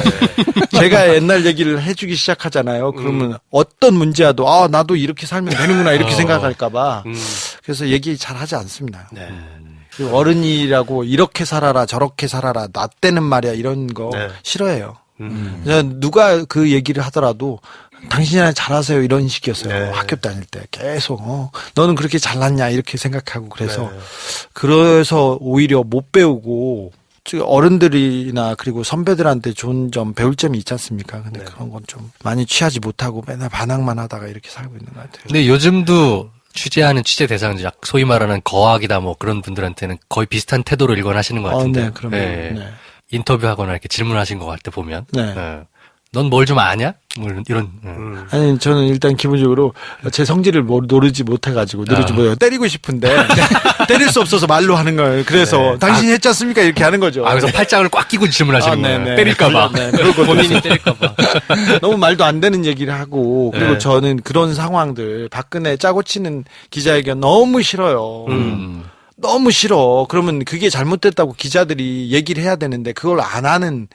제가 옛날 얘기를 해주기 시작하잖아요. 그러면 어떤 문제와도 나도 이렇게 살면 되는구나 이렇게 생각할까봐 그래서 얘기 잘 하지 않습니다. 네. 그리고 어른이라고 이렇게 살아라 저렇게 살아라 나 때는 말이야 이런 거 네. 싫어해요. 누가 그 얘기를 하더라도 당신이 잘하세요 이런 식이었어요. 네. 학교 다닐 때 계속 너는 그렇게 잘났냐 이렇게 생각하고 그래서 오히려 못 배우고 어른들이나 그리고 선배들한테 좋은 점 배울 점이 있지 않습니까? 근데 그런 건 좀 많이 취하지 못하고 맨날 반항만 하다가 이렇게 살고 있는 것 같아요. 근데 요즘도 취재하는 취재 대상자, 소위 말하는 거학이다 뭐 그런 분들한테는 거의 비슷한 태도를 일관하시는 것 같은데. 네, 그럼요. 네. 인터뷰하거나 이렇게 질문하신 거 할 때 보면. 네. 넌 뭘 좀 아냐? 뭐 이런. 아니 저는 일단 기본적으로 제 성질을 누르지 못해가지고 때리고 싶은데 때릴 수 없어서 말로 하는 거예요. 그래서 당신이 했지 않습니까 이렇게 하는 거죠. 그래서 팔짱을 꽉 끼고 질문하시는 거예요. 네네. 때릴까봐. 네, 그럴 것도 본인이 있어요. 때릴까봐. 너무 말도 안 되는 얘기를 하고 그리고 네. 저는 그런 상황들 박근혜 짜고 치는 기자회견 너무 싫어요. 너무 싫어. 그러면 그게 잘못됐다고 기자들이 얘기를 해야 되는데 그걸 안 하는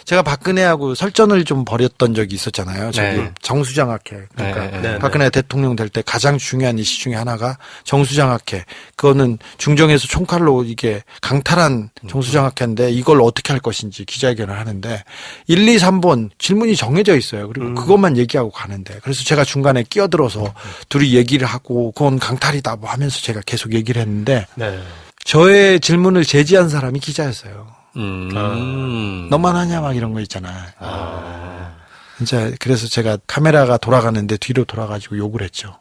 제가 박근혜하고 설전을 좀 벌였던 적이 있었잖아요. 저기 네. 정수장학회. 그러니까 네. 박근혜 대통령 될 때 가장 중요한 이슈 중에 하나가 정수장학회. 그거는 중정에서 총칼로 이게 강탈한 정수장학회인데 이걸 어떻게 할 것인지 기자회견을 하는데 1, 2, 3번 질문이 정해져 있어요. 그리고 그것만 얘기하고 가는데 그래서 제가 중간에 끼어들어서 둘이 얘기를 하고 그건 강탈이다 뭐 하면서 제가 계속 얘기를 했는데 네. 저의 질문을 제지한 사람이 기자였어요. 너만 하냐 막 이런 거 있잖아. 진짜 그래서 제가 카메라가 돌아가는데 뒤로 돌아가지고 욕을 했죠.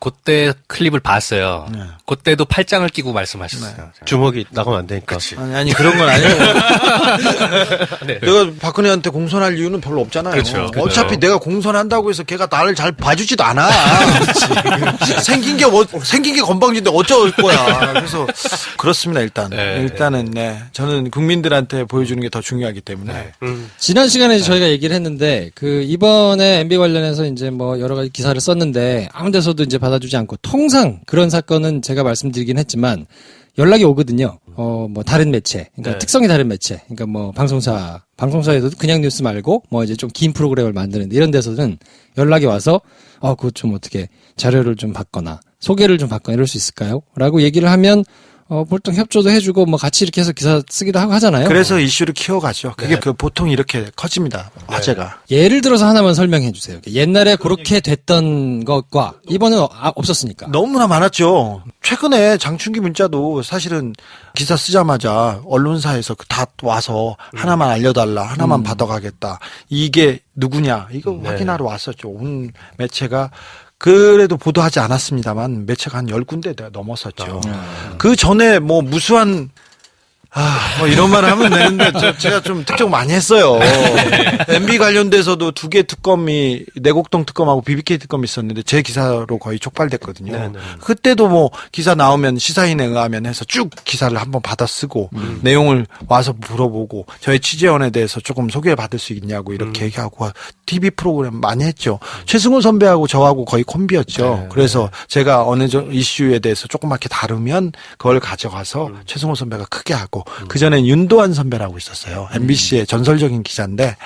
그때 클립을 봤어요. 네. 그때도 팔짱을 끼고 말씀하셨어요. 주먹이 나가면 안 되니까. 아니 그런 건 아니에요. 네. 내가 박근혜한테 공손할 이유는 별로 없잖아요. 그렇죠. 어차피 내가 공손한다고 해서 걔가 나를 잘 봐주지도 않아. 생긴 게 건방진데 어쩔 거야. 그래서 그렇습니다. 일단 네. 일단은 네 저는 국민들한테 보여주는 게 더 중요하기 때문에 지난 시간에 저희가 얘기를 했는데 그 이번에 MB 관련해서 이제 뭐 여러 가지 기사를 썼는데 아무 데서도 이제 받아주지 않고 통상 그런 사건은 제가 말씀드리긴 했지만 연락이 오거든요. 뭐 다른 매체, 그러니까 네. 특성이 다른 매체, 그러니까 뭐 방송사에도 그냥 뉴스 말고 뭐 이제 좀 긴 프로그램을 만드는데 이런 데서는 연락이 와서 그거 좀 어떻게 자료를 좀 받거나 소개를 좀 받거나 이럴 수 있을까요? 라고 얘기를 하면 보통 협조도 해주고 뭐 같이 이렇게 해서 기사 쓰기도 하고 하잖아요. 그래서 이슈를 키워가죠. 그게 그 보통 이렇게 커집니다. 화제가. 예를 들어서 하나만 설명해 주세요. 옛날에 그렇게 됐던 것과 이번은 없었으니까. 너무나 많았죠. 최근에 장충기 문자도 사실은 기사 쓰자마자 언론사에서 다 와서 하나만 알려달라, 하나만 받아가겠다. 이게 누구냐, 이거 확인하러 왔었죠. 온 매체가. 그래도 보도하지 않았습니다만 매체가 한 10군데 넘었었죠. 그 전에 뭐 무수한 뭐 이런 말 하면 되는데 제가 좀 특정 많이 했어요. MB 관련돼서도 2개 특검이 내곡동 특검하고 BBK 특검이 있었는데 제 기사로 거의 촉발됐거든요. 네네. 그때도 뭐 기사 나오면 시사인에 의하면 해서 쭉 기사를 한번 받아 쓰고 내용을 와서 물어보고 저희 취재원에 대해서 조금 소개를 받을 수 있냐고 이렇게 얘기하고 TV 프로그램 많이 했죠. 최승호 선배하고 저하고 거의 콤비였죠. 그래서 제가 어느 이슈에 대해서 조그맣게 다루면 그걸 가져가서 최승호 선배가 크게 하고 그 전엔 윤도한 선배라고 있었어요. MBC의 전설적인 기자인데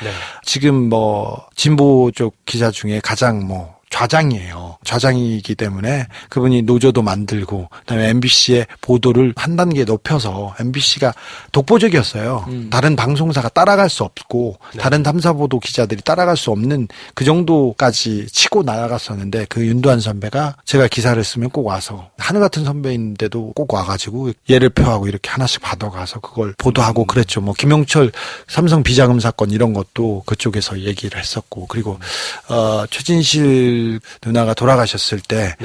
지금 뭐 진보 쪽 기자 중에 가장 뭐 좌장이에요. 좌장이기 때문에 그분이 노조도 만들고 그다음에 MBC의 보도를 한 단계 높여서 MBC가 독보적이었어요. 다른 방송사가 따라갈 수 없고 다른 탐사보도 기자들이 따라갈 수 없는 그 정도까지 치고 나아갔었는데 그 윤도한 선배가 제가 기사를 쓰면 꼭 와서 하늘 같은 선배인데도 꼭 와가지고 예를 표하고 이렇게 하나씩 받아가서 그걸 보도하고 그랬죠. 뭐 김영철 삼성 비자금 사건 이런 것도 그쪽에서 얘기를 했었고 그리고 최진실 누나가 돌아가셨을 때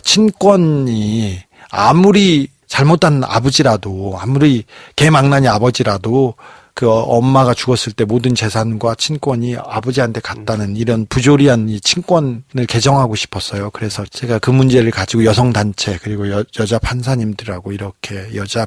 친권이 아무리 잘못한 아버지라도 아무리 개망나니 아버지라도 그 엄마가 죽었을 때 모든 재산과 친권이 아버지한테 갔다는 이런 부조리한 이 친권을 개정하고 싶었어요. 그래서 제가 그 문제를 가지고 여성단체 그리고 여자 판사님들하고 이렇게 여자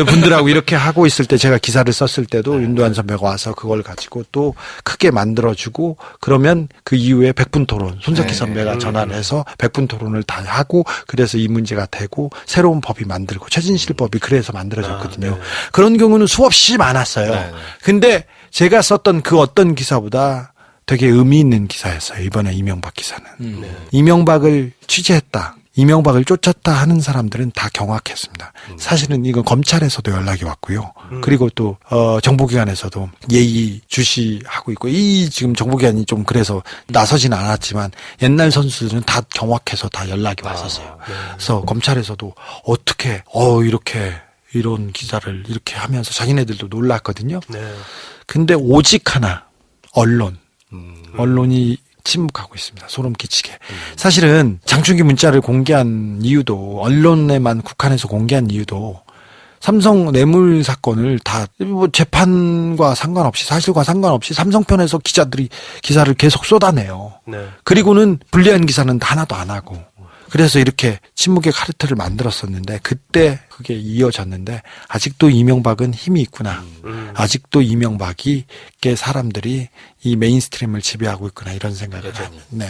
분들하고 이렇게 하고 있을 때 제가 기사를 썼을 때도 윤도한 선배가 와서 그걸 가지고 또 크게 만들어주고 그러면 그 이후에 백분토론 손석희 선배가 전화를 해서 백분토론을 다 하고 그래서 이 문제가 되고 새로운 법이 만들고 최진실 법이 그래서 만들어졌거든요. 그런 경우는 수없이 많았어요. 근데 제가 썼던 그 어떤 기사보다 되게 의미 있는 기사였어요. 이번에 이명박 기사는. 이명박을 취재했다. 이명박을 쫓았다 하는 사람들은 다 경악했습니다. 사실은 이건 검찰에서도 연락이 왔고요. 그리고 또 정보기관에서도 예의 주시하고 있고 이 지금 정보기관이 좀 그래서 나서지는 않았지만 옛날 선수들은 다 경악해서 다 연락이 왔었어요. 그래서 검찰에서도 어떻게 이렇게 이런 기사를 이렇게 하면서 자기네들도 놀랐거든요. 근데 오직 하나 언론이 침묵하고 있습니다. 소름 끼치게. 사실은 장충기 문자를 공개한 이유도 언론에만 국한해서 공개한 이유도 삼성 뇌물 사건을 다 뭐 재판과 상관없이 사실과 상관없이 삼성 편에서 기자들이 기사를 계속 쏟아내요. 그리고는 불리한 기사는 하나도 안 하고 그래서 이렇게 침묵의 카르텔을 만들었었는데 그때 그게 이어졌는데 아직도 이명박은 힘이 있구나. 아직도 이명박이 사람들이 이 메인스트림을 지배하고 있구나 이런 생각을 합니다.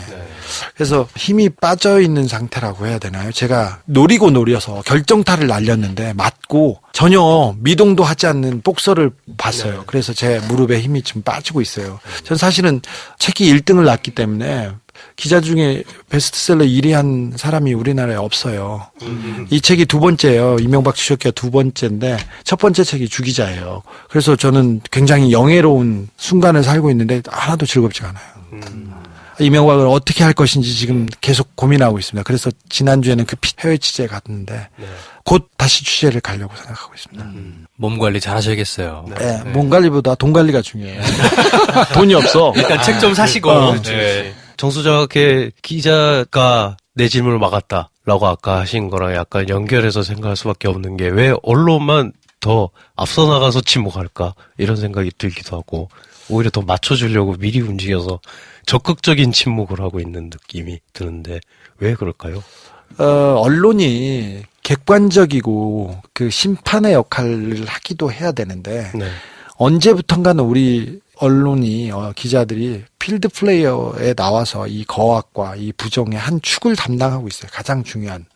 그래서 힘이 빠져 있는 상태라고 해야 되나요? 제가 노려서 결정타를 날렸는데 맞고 전혀 미동도 하지 않는 복서를 봤어요. 그래서 제 무릎에 힘이 좀 빠지고 있어요. 전 사실은 책이 1등을 났기 때문에 기자 중에 베스트셀러 1위 한 사람이 우리나라에 없어요. 이 책이 2번째예요. 이명박 추적기가 2번째인데 첫 번째 책이 주기자예요. 그래서 저는 굉장히 영예로운 순간을 살고 있는데 하나도 즐겁지가 않아요. 이명박을 어떻게 할 것인지 지금 계속 고민하고 있습니다. 그래서 지난주에는 급히 해외 취재에 갔는데 곧 다시 취재를 가려고 생각하고 있습니다. 몸 관리 잘 하셔야겠어요. 몸 관리보다 돈 관리가 중요해요. 돈이 없어. 일단 책 좀 사시고. 정수장학회 기자가 내 질문을 막았다라고 아까 하신 거랑 약간 연결해서 생각할 수밖에 없는 게 왜 언론만 더 앞서 나가서 침묵할까 이런 생각이 들기도 하고 오히려 더 맞춰주려고 미리 움직여서 적극적인 침묵을 하고 있는 느낌이 드는데 왜 그럴까요? 언론이 객관적이고 그 심판의 역할을 하기도 해야 되는데 네. 언제부턴가는 우리 언론이 기자들이 필드 플레이어에 나와서 이 거악과 이 부정의 한 축을 담당하고 있어요. 가장 중요한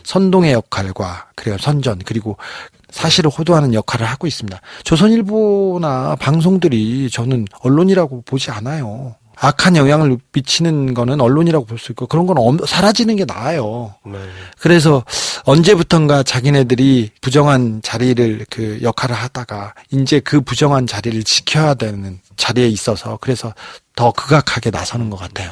선동의 역할과 그리고 선전 그리고 사실을 호도하는 역할을 하고 있습니다. 조선일보나 방송들이 저는 언론이라고 보지 않아요. 악한 영향을 미치는 거는 언론이라고 볼 수 있고 그런 건 사라지는 게 나아요. 네. 그래서 언제부턴가 자기네들이 부정한 자리를 그 역할을 하다가 이제 그 부정한 자리를 지켜야 되는 자리에 있어서 그래서 더 극악하게 나서는 것 같아요.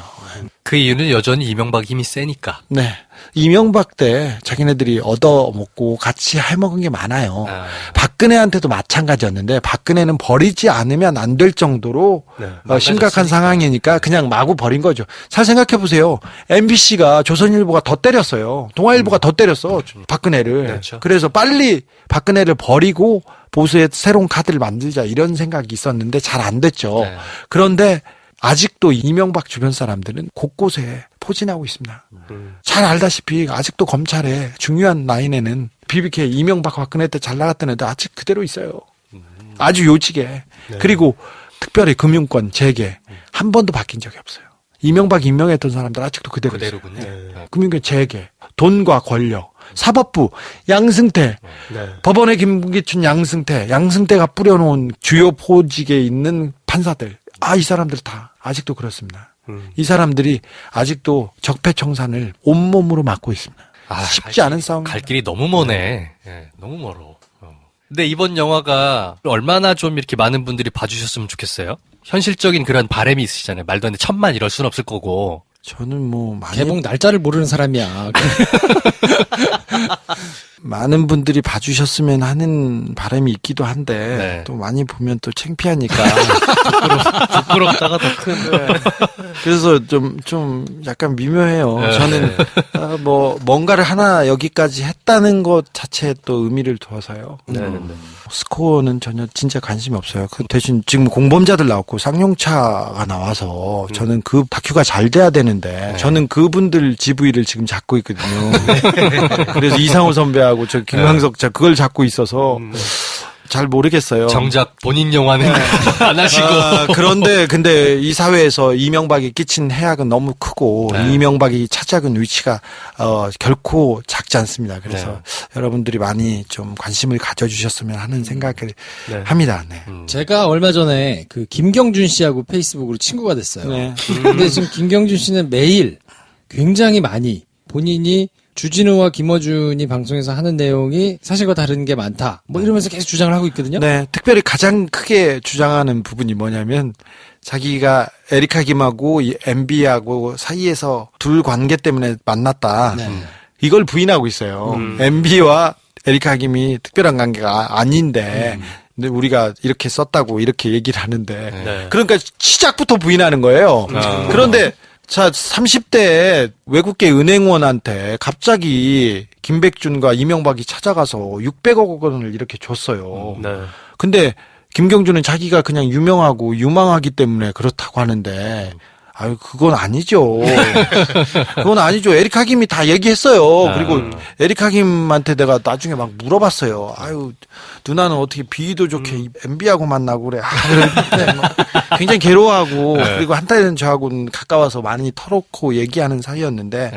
그 이유는 여전히 이명박 힘이 세니까. 네. 이명박 때 자기네들이 얻어먹고 같이 해먹은 게 많아요. 박근혜한테도 마찬가지였는데 박근혜는 버리지 않으면 안 될 정도로 심각한 상황이니까 그냥 마구 버린 거죠. 잘 생각해 보세요. MBC가 조선일보가 더 때렸어요. 동아일보가 더 때렸어. 박근혜를. 그렇죠. 그래서 빨리 박근혜를 버리고 보수의 새로운 카드를 만들자 이런 생각이 있었는데 잘 안 됐죠. 네. 그런데 아직도 이명박 주변 사람들은 곳곳에 포진하고 있습니다. 잘 알다시피 아직도 검찰에 중요한 라인에는 BBK 이명박 박근혜 때 잘 나갔던 애들 아직 그대로 있어요. 아주 요직에. 네. 그리고 특별히 금융권 재계 한 번도 바뀐 적이 없어요. 이명박 임명했던 사람들 아직도 그대로 있어요. 그대로군요. 네. 금융권 재계, 돈과 권력, 사법부, 양승태, 네. 법원의 김기춘 양승태가 뿌려놓은 주요 포직에 있는 판사들. 이 사람들 다 아직도 그렇습니다. 이 사람들이 아직도 적폐청산을 온몸으로 맡고 있습니다. 쉽지 않은 싸움. 갈 길이 너무 머네. 예, 너무 멀어. 근데 이번 영화가 얼마나 좀 이렇게 많은 분들이 봐주셨으면 좋겠어요? 현실적인 그런 바람이 있으시잖아요. 말도 안 돼. 천만 이럴 순 없을 거고. 저는 뭐 많이 개봉 날짜를 모르는 사람이야. 많은 분들이 봐주셨으면 하는 바람이 있기도 한데 네. 또 많이 보면 또 창피하니까 부끄럽다가 더 큰. 그래서 좀 약간 미묘해요. 네. 저는 뭐 뭔가를 하나 여기까지 했다는 것 자체에 또 의미를 두어서요. 스코어는 전혀 진짜 관심이 없어요. 그 대신 지금 공범자들 나왔고 쌍용차가 나와서 저는 그 다큐가 잘 돼야 되는데 저는 그분들 GV를 지금 잡고 있거든요. 그래서 이상호 선배하고 저 김광석 자 그걸 잡고 있어서 잘 모르겠어요. 정작 본인 영화는 안 하시고. 그런데 근데 이 사회에서 이명박이 끼친 해악은 너무 크고 이명박이 차지하는 위치가 결코 작지 않습니다. 그래서 여러분들이 많이 좀 관심을 가져주셨으면 하는 생각을 합니다. 네. 제가 얼마 전에 그 김경준 씨하고 페이스북으로 친구가 됐어요. 네. 근데 지금 김경준 씨는 매일 굉장히 많이 본인이 주진우와 김어준이 방송에서 하는 내용이 사실과 다른 게 많다. 뭐 이러면서 계속 주장을 하고 있거든요. 네, 특별히 가장 크게 주장하는 부분이 뭐냐면 자기가 에리카 김하고 이 MB하고 사이에서 둘 관계 때문에 만났다. 이걸 부인하고 있어요. MB와 에리카 김이 특별한 관계가 아닌데 근데 우리가 이렇게 썼다고 이렇게 얘기를 하는데 그러니까 시작부터 부인하는 거예요. 그런데 자, 30대에 외국계 은행원한테 갑자기 김백준과 이명박이 찾아가서 600억 원을 이렇게 줬어요. 근데 김경준은 자기가 그냥 유명하고 유망하기 때문에 그렇다고 하는데 그건 아니죠. 그건 아니죠. 에리카 김이 다 얘기했어요. 그리고 에리카 김한테 내가 나중에 막 물어봤어요. 누나는 어떻게 비위도 좋게 MB하고 만나고 그래. 그랬는데 굉장히 괴로워하고 그리고 한때는 저하고는 가까워서 많이 털어놓고 얘기하는 사이였는데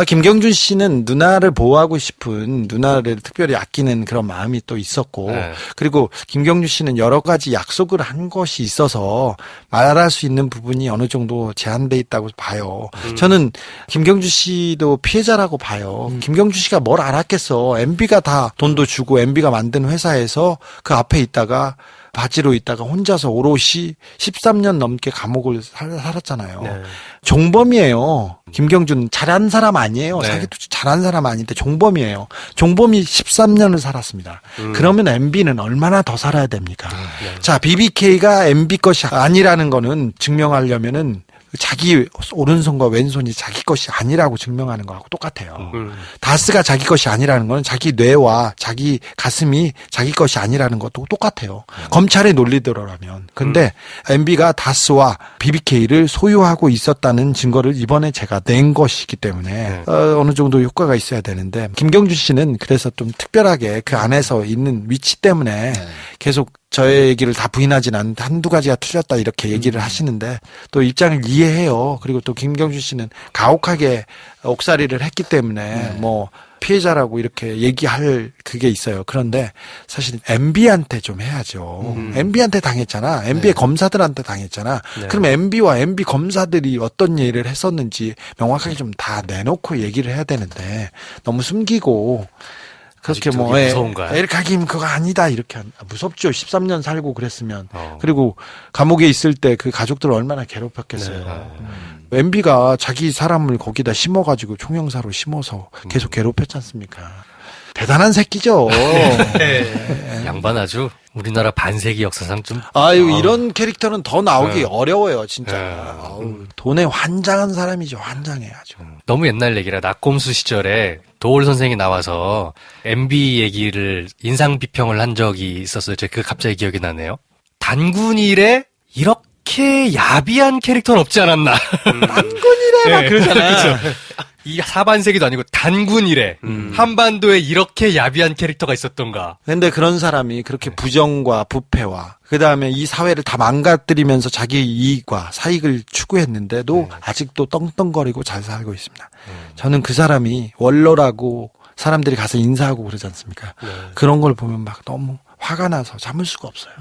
김경준 씨는 누나를 보호하고 싶은 누나를 특별히 아끼는 그런 마음이 또 있었고 그리고 김경준 씨는 여러 가지 약속을 한 것이 있어서 말할 수 있는 부분이 어느 정도 제한돼 있다고 봐요. 저는 김경준 씨도 피해자라고 봐요. 김경준 씨가 뭘 알았겠어. MB가 다 돈도 주고 MB가 만든 회사에서 그 앞에 있다가 바지로 있다가 혼자서 오롯이 13년 넘게 감옥을 살았잖아요. 종범이에요. 김경준은 잘한 사람 아니에요. 사기도 잘한 사람 아닌데 종범이에요. 종범이 13년을 살았습니다. 그러면 MB는 얼마나 더 살아야 됩니까? 자, BBK가 MB 것이 아니라는 거는 증명하려면은 자기 오른손과 왼손이 자기 것이 아니라고 증명하는 거하고 똑같아요. 다스가 자기 것이 아니라는 건 자기 뇌와 자기 가슴이 자기 것이 아니라는 것도 똑같아요. 검찰의 논리대로라면. 근데 MB가 다스와 BBK를 소유하고 있었다는 증거를 이번에 제가 낸 것이기 때문에 어느 정도 효과가 있어야 되는데 김경준 씨는 그래서 좀 특별하게 그 안에서 있는 위치 때문에 계속 저의 얘기를 다 부인하진 않는데 한두 가지가 틀렸다 이렇게 얘기를 하시는데 또 입장을 이해해요. 그리고 또 김경준 씨는 가혹하게 옥살이를 했기 때문에 뭐 피해자라고 이렇게 얘기할 그게 있어요. 그런데 사실 MB한테 좀 해야죠. MB한테 당했잖아. MB의 검사들한테 당했잖아. 그럼 MB와 MB 검사들이 어떤 일을 했었는지 명확하게 좀 다 내놓고 얘기를 해야 되는데 너무 숨기고 그렇게 뭐 무서운가요? 에리카 김 그거 아니다 이렇게 무섭죠. 13년 살고 그랬으면. 그리고 감옥에 있을 때 그 가족들 얼마나 괴롭혔겠어요. MB가 자기 사람을 거기다 심어가지고 총영사로 심어서 계속 괴롭혔지 않습니까? 대단한 새끼죠. 양반 아주 우리나라 반세기 역사상 좀 아유 이런 캐릭터는 더 나오기 어려워요 진짜. 아우, 돈에 환장한 사람이죠. 환장해 아주. 너무 옛날 얘기라 낙곰수 시절에 도올 선생이 나와서 MB 얘기를 인상 비평을 한 적이 있었어요. 제가 그 갑자기 기억이 나네요. 단군일에 이렇게 야비한 캐릭터는 없지 않았나. 단군이래 막 그러잖아. 이 사반세기도 아니고 단군일에 한반도에 이렇게 야비한 캐릭터가 있었던가. 근데 그런 사람이 그렇게 부정과 부패와 그다음에 이 사회를 다 망가뜨리면서 자기 이익과 사익을 추구했는데도 아직도 떵떵거리고 잘 살고 있습니다. 저는 그 사람이 원로라고 사람들이 가서 인사하고 그러지 않습니까? 그런 걸 보면 막 너무 화가 나서 참을 수가 없어요.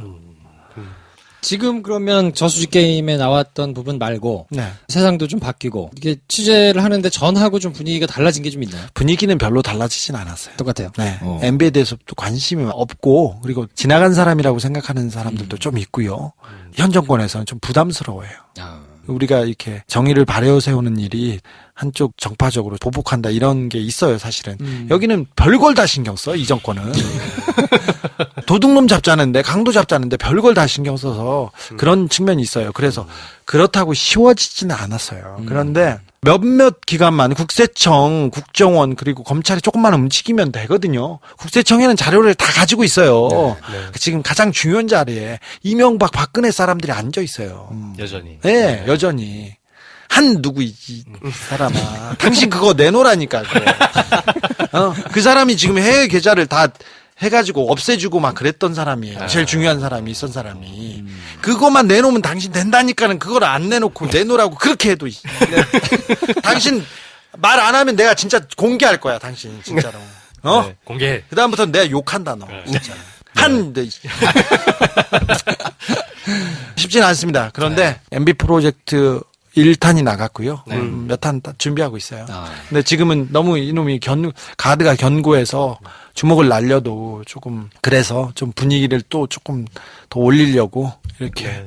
지금 그러면 저수지 게임에 나왔던 부분 말고 네. 세상도 좀 바뀌고 이게 취재를 하는데 전하고 좀 분위기가 달라진 게 좀 있나요? 분위기는 별로 달라지진 않았어요. 똑같아요. 네. MB에 대해서 또 관심이 없고 그리고 지나간 사람이라고 생각하는 사람들도 좀 있고요. 현 정권에서는 좀 부담스러워해요. 우리가 이렇게 정의를 발휘어 세우는 일이 한쪽 정파적으로 보복한다 이런 게 있어요 사실은. 여기는 별걸 다 신경 써 이 정권은. 도둑놈 잡자는데 강도 잡자는데 별걸 다 신경 써서 그런 측면이 있어요. 그래서 그렇다고 쉬워지지는 않았어요. 그런데 몇몇 기관만 국세청, 국정원 그리고 검찰이 조금만 움직이면 되거든요. 국세청에는 자료를 다 가지고 있어요. 지금 가장 중요한 자리에 이명박 박근혜 사람들이 앉아 있어요. 여전히. 네, 여전히. 한 누구 이 사람아. 당신 그거 내놓으라니까. 그거. 그 사람이 지금 해외 계좌를 다 해가지고 없애주고 막 그랬던 사람이에요. 제일 중요한 사람이 있던 사람이. 그것만 내놓으면 당신 된다니까는 그걸 안 내놓고 내놓으라고 그렇게 해도. 당신 말 안 하면 내가 진짜 공개할 거야, 당신 진짜로. 네, 공개해. 그다음부터는 내가 욕한다, 너. 진짜. 쉽지는 않습니다. 그런데 MB 프로젝트 1탄이 나갔고요. 몇 탄 준비하고 있어요. 근데 지금은 너무 이놈이 가드가 견고해서 주먹을 날려도 조금 그래서 좀 분위기를 또 조금 더 올리려고 이렇게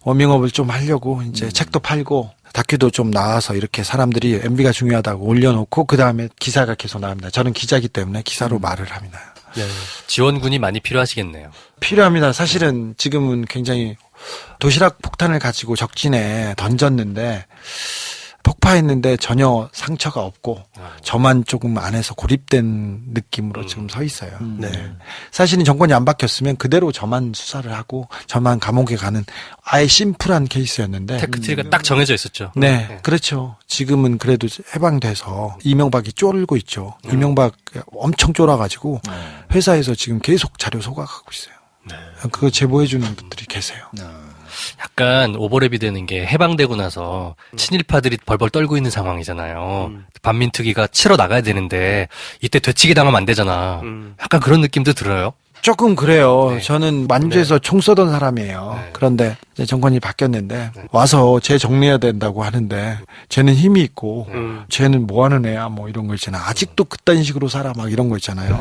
워밍업을 좀 하려고 이제 책도 팔고 다큐도 좀 나와서 이렇게 사람들이 MB가 중요하다고 올려놓고 그 다음에 기사가 계속 나옵니다. 저는 기자이기 때문에 기사로 말을 합니다. 지원군이 많이 필요하시겠네요. 필요합니다. 사실은 지금은 굉장히 도시락 폭탄을 가지고 적진에 던졌는데 폭파했는데 전혀 상처가 없고 저만 조금 안에서 고립된 느낌으로 지금 서 있어요. 네. 사실은 정권이 안 바뀌었으면 그대로 저만 수사를 하고 저만 감옥에 가는 아예 심플한 케이스였는데 테크트리가 딱 정해져 있었죠. 네, 그렇죠. 지금은 그래도 해방돼서 이명박이 쫄고 있죠. 이명박 엄청 쫄아가지고 회사에서 지금 계속 자료 소각하고 있어요. 그거 제보해주는 분들이 계세요. 약간 오버랩이 되는 게 해방되고 나서 친일파들이 벌벌 떨고 있는 상황이잖아요. 반민특위가 치러 나가야 되는데 이때 되치기 당하면 안 되잖아. 약간 그런 느낌도 들어요. 조금 그래요. 저는 만주에서 총 쏘던 사람이에요. 그런데 이제 정권이 바뀌었는데 와서 쟤 정리해야 된다고 하는데 쟤는 힘이 있고 쟤는 뭐 하는 애야 뭐 이런 거 있잖아. 아직도 그딴 식으로 살아 막 이런 거 있잖아요.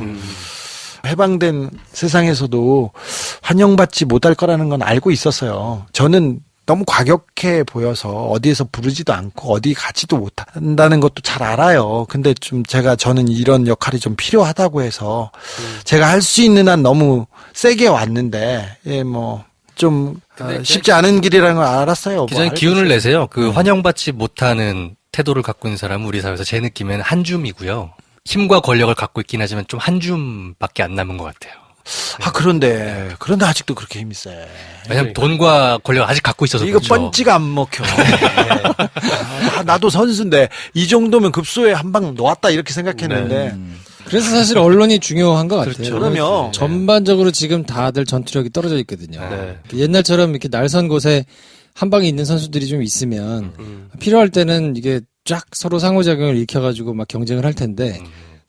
해방된 세상에서도 환영받지 못할 거라는 건 알고 있었어요. 저는 너무 과격해 보여서 어디에서 부르지도 않고 어디 가지도 못한다는 것도 잘 알아요. 근데 좀 저는 이런 역할이 좀 필요하다고 해서 제가 할 수 있는 한 너무 세게 왔는데, 좀 쉽지 않은 길이라는 걸 알았어요. 기자님 뭐 기운을 내세요. 그 환영받지 못하는 태도를 갖고 있는 사람은 우리 사회에서 제 느낌에는 한 줌이고요. 힘과 권력을 갖고 있긴 하지만 좀 한 줌밖에 안 남은 것 같아요. 그런데 아직도 그렇게 힘이 세. 왜냐면 돈과 권력 아직 갖고 있어서 이거 그렇죠. 번지가 안 먹혀. 나도 선수인데 이 정도면 급소에 한 방 놓았다 이렇게 생각했는데 그래서 사실 언론이 중요한 것 같아요. 그렇죠. 그러면 전반적으로 지금 다들 전투력이 떨어져 있거든요. 네. 옛날처럼 이렇게 날선 곳에 한 방에 있는 선수들이 좀 있으면 필요할 때는 이게 쫙 서로 상호작용을 일으켜가지고 막 경쟁을 할 텐데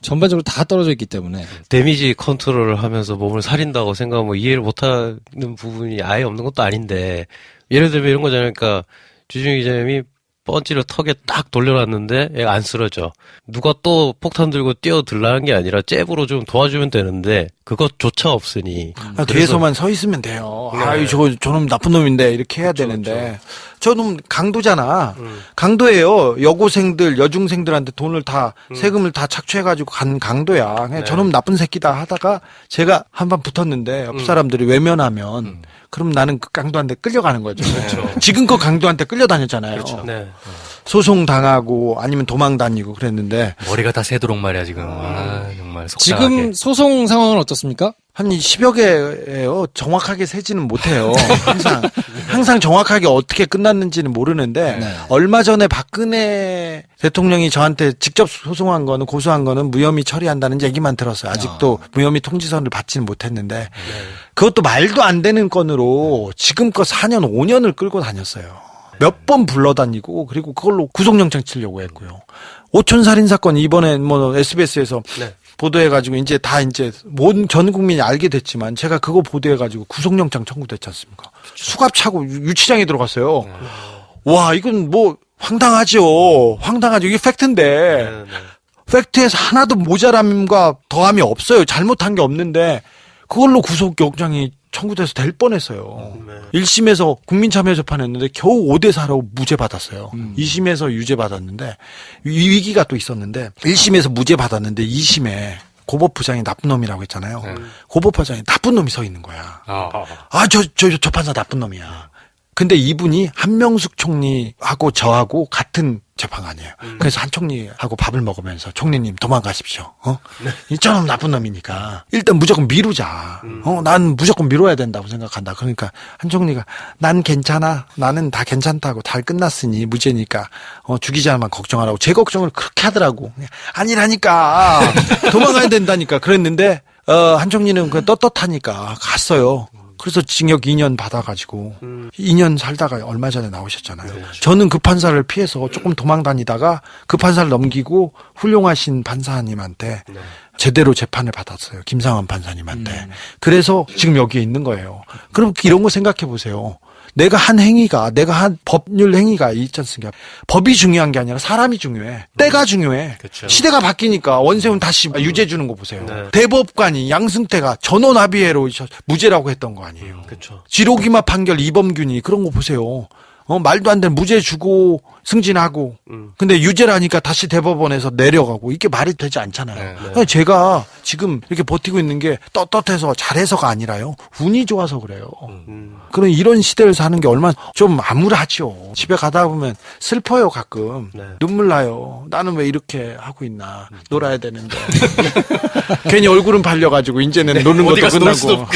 전반적으로 다 떨어져 있기 때문에 데미지 컨트롤을 하면서 몸을 살린다고 생각하면 뭐 이해를 못하는 부분이 아예 없는 것도 아닌데 예를 들면 이런 거잖아요. 그러니까 주중희 기자님이 펀치를 턱에 딱 돌려놨는데 얘가 안 쓰러져. 누가 또 폭탄 들고 뛰어들라는 게 아니라 잽으로 좀 도와주면 되는데 그것조차 없으니 뒤에서만 서 있으면 돼요. 아유 저놈 나쁜 놈인데 이렇게 해야 되는데 저놈 강도잖아. 강도예요. 여고생들 여중생들한테 돈을 다 세금을 다 착취해가지고 간 강도야. 그냥 저놈 나쁜 새끼다 하다가 제가 한 번 붙었는데 옆 사람들이 외면하면 그럼 나는 그 강도한테 끌려가는 거죠. 지금껏 강도한테 끌려다녔잖아요. 네. 소송 당하고 아니면 도망 다니고 그랬는데 머리가 다 새도록 말이야 지금. 정말 속상하게. 지금 소송 상황은 어떻습니까? 한 10여 개예요. 정확하게 세지는 못해요. 항상 정확하게 어떻게 끝났는지는 모르는데 얼마 전에 박근혜 대통령이 저한테 직접 소송한 거는 고소한 거는 무혐의 처리한다는 얘기만 들었어요. 아직도 무혐의 통지서를 받지는 못했는데 그것도 말도 안 되는 건으로 지금껏 4년 5년을 끌고 다녔어요. 몇 번 불러다니고 그리고 그걸로 구속영장 치려고 했고요. 오촌 살인 사건 이번에 뭐 SBS에서 보도해가지고 이제 전 국민이 알게 됐지만 제가 그거 보도해가지고 구속영장 청구됐지 않습니까? 수갑 차고 유치장에 들어갔어요. 와 이건 뭐 황당하죠. 이게 팩트인데 팩트에서 하나도 모자람과 더함이 없어요. 잘못한 게 없는데 그걸로 구속영장이 청구돼서 될 뻔했어요. 1심에서 국민참여재판했는데 겨우 5대4로 무죄 받았어요. 2심에서 유죄 받았는데 위기가 또 있었는데 1심에서 무죄 받았는데 2심에 고법부장이 나쁜 놈이라고 했잖아요. 고법부장이 나쁜 놈이 서 있는 거야. 저 판사 나쁜 놈이야. 근데 이분이 한명숙 총리하고 저하고 같은 재판관이에요. 그래서 한 총리하고 밥을 먹으면서 총리님 도망가십시오. 이처럼 나쁜 놈이니까 일단 무조건 미루자. 난 무조건 미뤄야 된다고 생각한다. 그러니까 한 총리가 난 괜찮아. 나는 다 괜찮다고 다 끝났으니 무죄니까 죽이자만 걱정하라고 제 걱정을 그렇게 하더라고. 아니라니까 도망가야 된다니까 그랬는데 한 총리는 그 떳떳하니까 갔어요. 그래서 징역 2년 받아가지고 2년 살다가 얼마 전에 나오셨잖아요. 저는 그 판사를 피해서 조금 도망 다니다가 그 판사를 넘기고 훌륭하신 판사님한테 제대로 재판을 받았어요. 김상환 판사님한테. 그래서 지금 여기에 있는 거예요. 그럼 이런 거 생각해 보세요. 내가 한 법률 행위가 있지 않습니까? 법이 중요한 게 아니라 사람이 중요해. 때가 중요해. 그쵸. 시대가 바뀌니까 원세훈 다시 유죄 주는 거 보세요. 대법관이 양승태가 전원합의회로 무죄라고 했던 거 아니에요. 그렇죠. 지로기마 판결 이범균이 그런 거 보세요. 말도 안 되는 무죄 주고 승진하고 근데 유죄라니까 다시 대법원에서 내려가고 이게 말이 되지 않잖아요. 네. 제가 지금 이렇게 버티고 있는 게 떳떳해서 잘해서가 아니라요. 운이 좋아서 그래요. 그런 이런 시대를 사는 게 얼마나 좀 암울하죠. 집에 가다 보면 슬퍼요 가끔. 눈물 나요. 나는 왜 이렇게 하고 있나. 놀아야 되는데. 괜히 얼굴은 발려가지고 이제는 노는 것도 끝나고.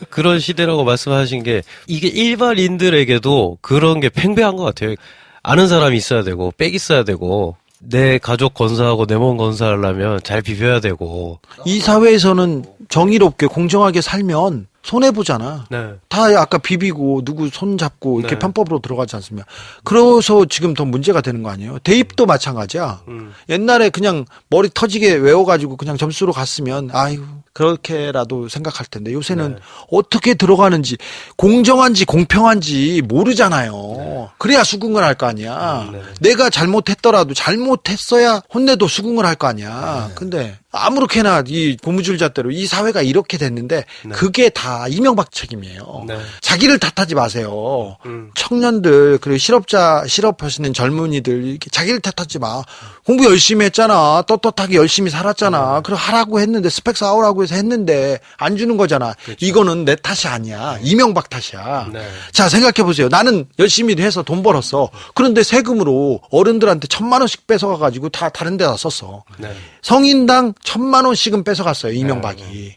그런 시대라고 말씀하신 게 이게 일반인들에게도 그런 게 팽배한 것 같아요. 아는 사람이 있어야 되고 빽 있어야 되고 내 가족 건사하고 내 몸 건사하려면 잘 비벼야 되고 이 사회에서는 정의롭게 공정하게 살면 손해보잖아. 다 아까 비비고 누구 손잡고 이렇게 편법으로 들어가지 않습니까? 그래서 지금 더 문제가 되는 거 아니에요? 대입도 마찬가지야. 옛날에 그냥 머리 터지게 외워가지고 그냥 점수로 갔으면 아이고 그렇게라도 생각할 텐데 요새는 어떻게 들어가는지 공정한지 공평한지 모르잖아요. 그래야 수긍을 할 거 아니야. 내가 잘못했더라도 잘못했어야 혼내도 수긍을 할 거 아니야. 근데 아무렇게나 이 고무줄잣대로 이 사회가 이렇게 됐는데 그게 다 이명박 책임이에요. 네. 자기를 탓하지 마세요. 청년들 그리고 실업하시는 젊은이들 이렇게 자기를 탓하지 마. 공부 열심히 했잖아. 떳떳하게 열심히 살았잖아. 그럼 하라고 했는데 스펙 쌓으라고 해서 했는데 안 주는 거잖아. 그렇죠. 이거는 내 탓이 아니야. 이명박 탓이야. 네. 자, 생각해 보세요. 나는 열심히 해서 돈 벌었어. 그런데 세금으로 어른들한테 1,000만 원씩 뺏어가 가지고 다 다른 데다 썼어. 네. 성인당 1,000만 원씩은 뺏어갔어요. 이명박이.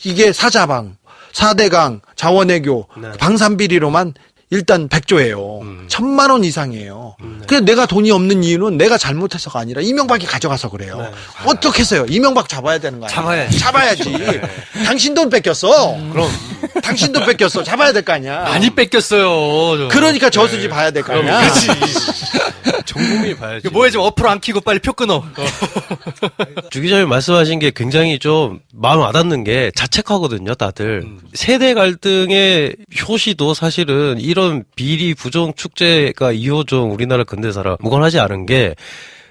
이게 사자방, 4대강, 자원외교, 네. 방산비리로만 일단 100조예요. 1,000만 원 이상이에요. 그래서 내가 돈이 없는 이유는 내가 잘못해서가 아니라 이명박이 가져가서 그래요. 네. 어떻게 했어요? 이명박 잡아야 되는 거 아니야? 잡아야지. 당신 돈 뺏겼어. 그럼 당신 돈 뺏겼어. 잡아야 될 거 아니야. 많이 뺏겼어요. 그러니까 저수지 봐야 될 거 아니야. 전 국민이 봐야지. 뭐해 좀 어플 안 키고 빨리 표 끊어. 주 기자님 말씀하신 게 굉장히 좀 마음 와닿는 게 자책하거든요, 다들. 세대 갈등의 효시도 사실은 이런 비리 부정 축제가 이어져 우리나라 근대사랑 무관하지 않은 게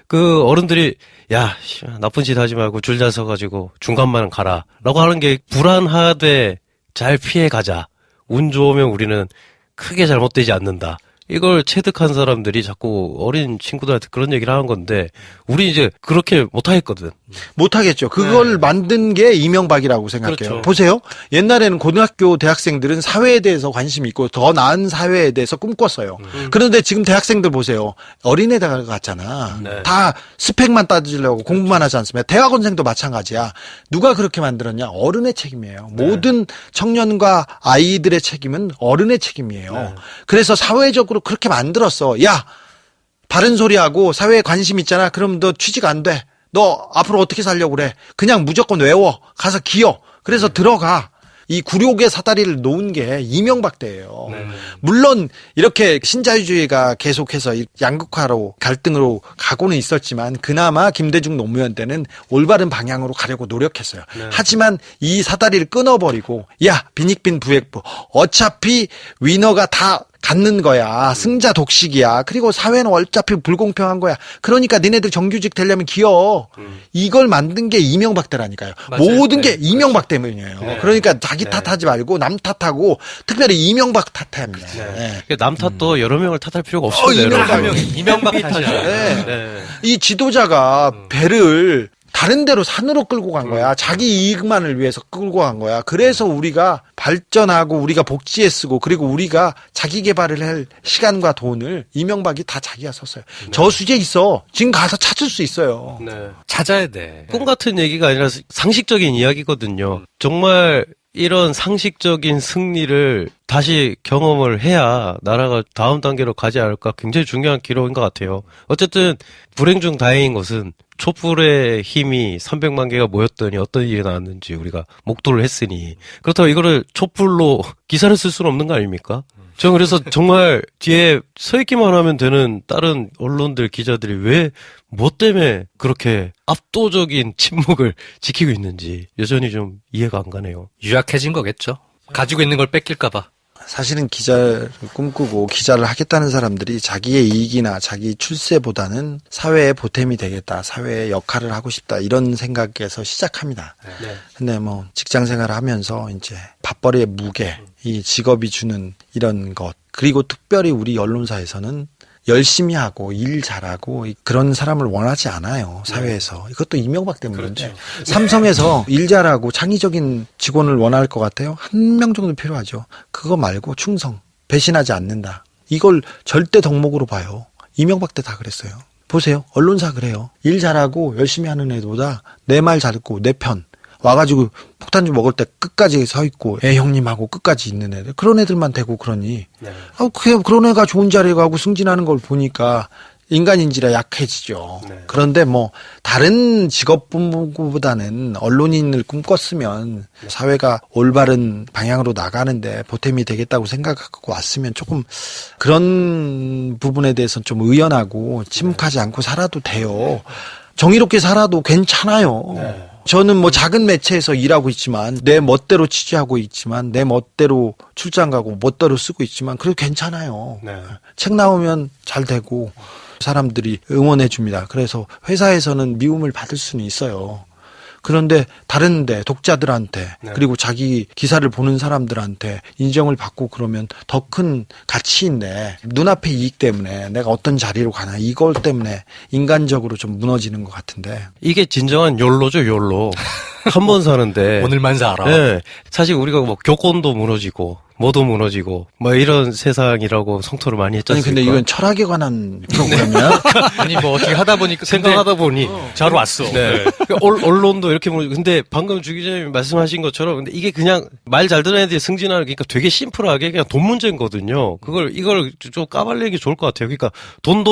그 어른들이 야, 나쁜 짓 하지 말고 줄 잘 서가지고 중간만 가라. 라고 하는 게 불안하되 잘 피해 가자. 운 좋으면 우리는 크게 잘못되지 않는다. 이걸 체득한 사람들이 자꾸 어린 친구들한테 그런 얘기를 하는 건데, 우리 이제 그렇게 못하겠거든. 못하겠죠. 그걸 만든 게 이명박이라고 생각해요. 그렇죠. 보세요. 옛날에는 고등학교 대학생들은 사회에 대해서 관심이 있고 더 나은 사회에 대해서 꿈꿨어요. 그런데 지금 대학생들 보세요. 어린애들 같잖아. 네. 다 스펙만 따지려고 공부만 하지 않습니까? 대학원생도 마찬가지야. 누가 그렇게 만들었냐? 어른의 책임이에요. 모든 청년과 아이들의 책임은 어른의 책임이에요. 그래서 사회적으로 그렇게 만들었어. 야, 바른 소리하고 사회에 관심 있잖아. 그럼 너 취직 안 돼. 너 앞으로 어떻게 살려고 그래? 그냥 무조건 외워. 가서 기어. 그래서 들어가. 이 굴욕의 사다리를 놓은 게 이명박 때예요. 물론 이렇게 신자유주의가 계속해서 양극화로 갈등으로 가고는 있었지만 그나마 김대중 노무현 때는 올바른 방향으로 가려고 노력했어요. 하지만 이 사다리를 끊어버리고 야, 빈익빈 부익부. 어차피 위너가 다 갖는 거야. 승자 독식이야. 그리고 사회는 어차피 불공평한 거야. 그러니까 니네들 정규직 되려면 기어. 이걸 만든 게 이명박 때라니까요. 모든 게 이명박 때문이에요. 그러니까 자기 탓하지 말고 남 탓하고 특별히 이명박 탓합니다. 남 탓도 여러 명을 탓할 필요가 없어요. 이명박 탓이야. 네. 이 지도자가 배를 다른 데로 산으로 끌고 간 거야. 자기 이익만을 위해서 끌고 간 거야. 그래서 우리가 발전하고 우리가 복지에 쓰고 그리고 우리가 자기 개발을 할 시간과 돈을 이명박이 다 자기가 썼어요. 저수지에 있어. 지금 가서 찾을 수 있어요. 찾아야 돼. 꿈 같은 얘기가 아니라 상식적인 이야기거든요. 정말 이런 상식적인 승리를 다시 경험을 해야 나라가 다음 단계로 가지 않을까 굉장히 중요한 기록인 것 같아요. 어쨌든 불행 중 다행인 것은 촛불의 힘이 300만 개가 모였더니 어떤 일이 나왔는지 우리가 목도를 했으니 그렇다고 이거를 촛불로 기사를 쓸 수는 없는 거 아닙니까? 저는 그래서 정말 뒤에 서 있기만 하면 되는 다른 언론들 기자들이 왜 뭐 때문에 그렇게 압도적인 침묵을 지키고 있는지 여전히 좀 이해가 안 가네요. 유약해진 거겠죠. 가지고 있는 걸 뺏길까봐. 사실은 기자를 꿈꾸고 기자를 하겠다는 사람들이 자기의 이익이나 자기 출세보다는 사회에 보탬이 되겠다, 사회의 역할을 하고 싶다 이런 생각에서 시작합니다. 근데 뭐 직장 생활을 하면서 이제 밥벌이의 무게, 이 직업이 주는 이런 것, 그리고 특별히 우리 언론사에서는 열심히 하고 일 잘하고 그런 사람을 원하지 않아요, 사회에서. 이것도 이명박 때문인데. 삼성에서 일 잘하고 창의적인 직원을 원할 것 같아요? 한 명 정도 필요하죠. 그거 말고 충성, 배신하지 않는다. 이걸 절대 덕목으로 봐요. 이명박 때 다 그랬어요. 보세요. 언론사 그래요. 일 잘하고 열심히 하는 애보다 내 말 잘 듣고 내 편. 와가지고 폭탄주 먹을 때 끝까지 서 있고 형님하고 끝까지 있는 애들, 그런 애들만 되고 그러니 그런 애가 좋은 자리에 가고 승진하는 걸 보니까 인간인지라 약해지죠. 그런데 뭐 다른 직업보다는 언론인을 꿈꿨으면 사회가 올바른 방향으로 나가는데 보탬이 되겠다고 생각하고 왔으면 조금 그런 부분에 대해서는 좀 의연하고 침묵하지 않고 살아도 돼요. 정의롭게 살아도 괜찮아요. 저는 뭐 작은 매체에서 일하고 있지만 내 멋대로 취재하고 있지만 내 멋대로 출장 가고 멋대로 쓰고 있지만 그래도 괜찮아요. 책 나오면 잘 되고 사람들이 응원해 줍니다. 그래서 회사에서는 미움을 받을 수는 있어요. 그런데 다른데 독자들한테 그리고 자기 기사를 보는 사람들한테 인정을 받고 그러면 더 큰 가치인데 눈앞의 이익 때문에 내가 어떤 자리로 가나 이걸 때문에 인간적으로 좀 무너지는 것 같은데 이게 진정한 욜로죠, 욜로. 한 번 사는데. 오늘만 살아. 네. 사실 우리가 뭐 교권도 무너지고, 뭐도 무너지고, 뭐 이런 세상이라고 성토를 많이 했잖아요. 아니 근데 이건 철학에 관한 프로그램이야? 아니 뭐 어떻게 하다 보니까 생각하다 보니. 잘 왔어. 네. 그러니까 언론도 이렇게 근데 방금 주 기자님이 말씀하신 것처럼 근데 이게 그냥 말 잘 듣는 애들이 승진하는 게 그러니까 되게 심플하게 그냥 돈 문제거든요. 이걸 좀 까발리는 게 좋을 것 같아요. 그러니까 돈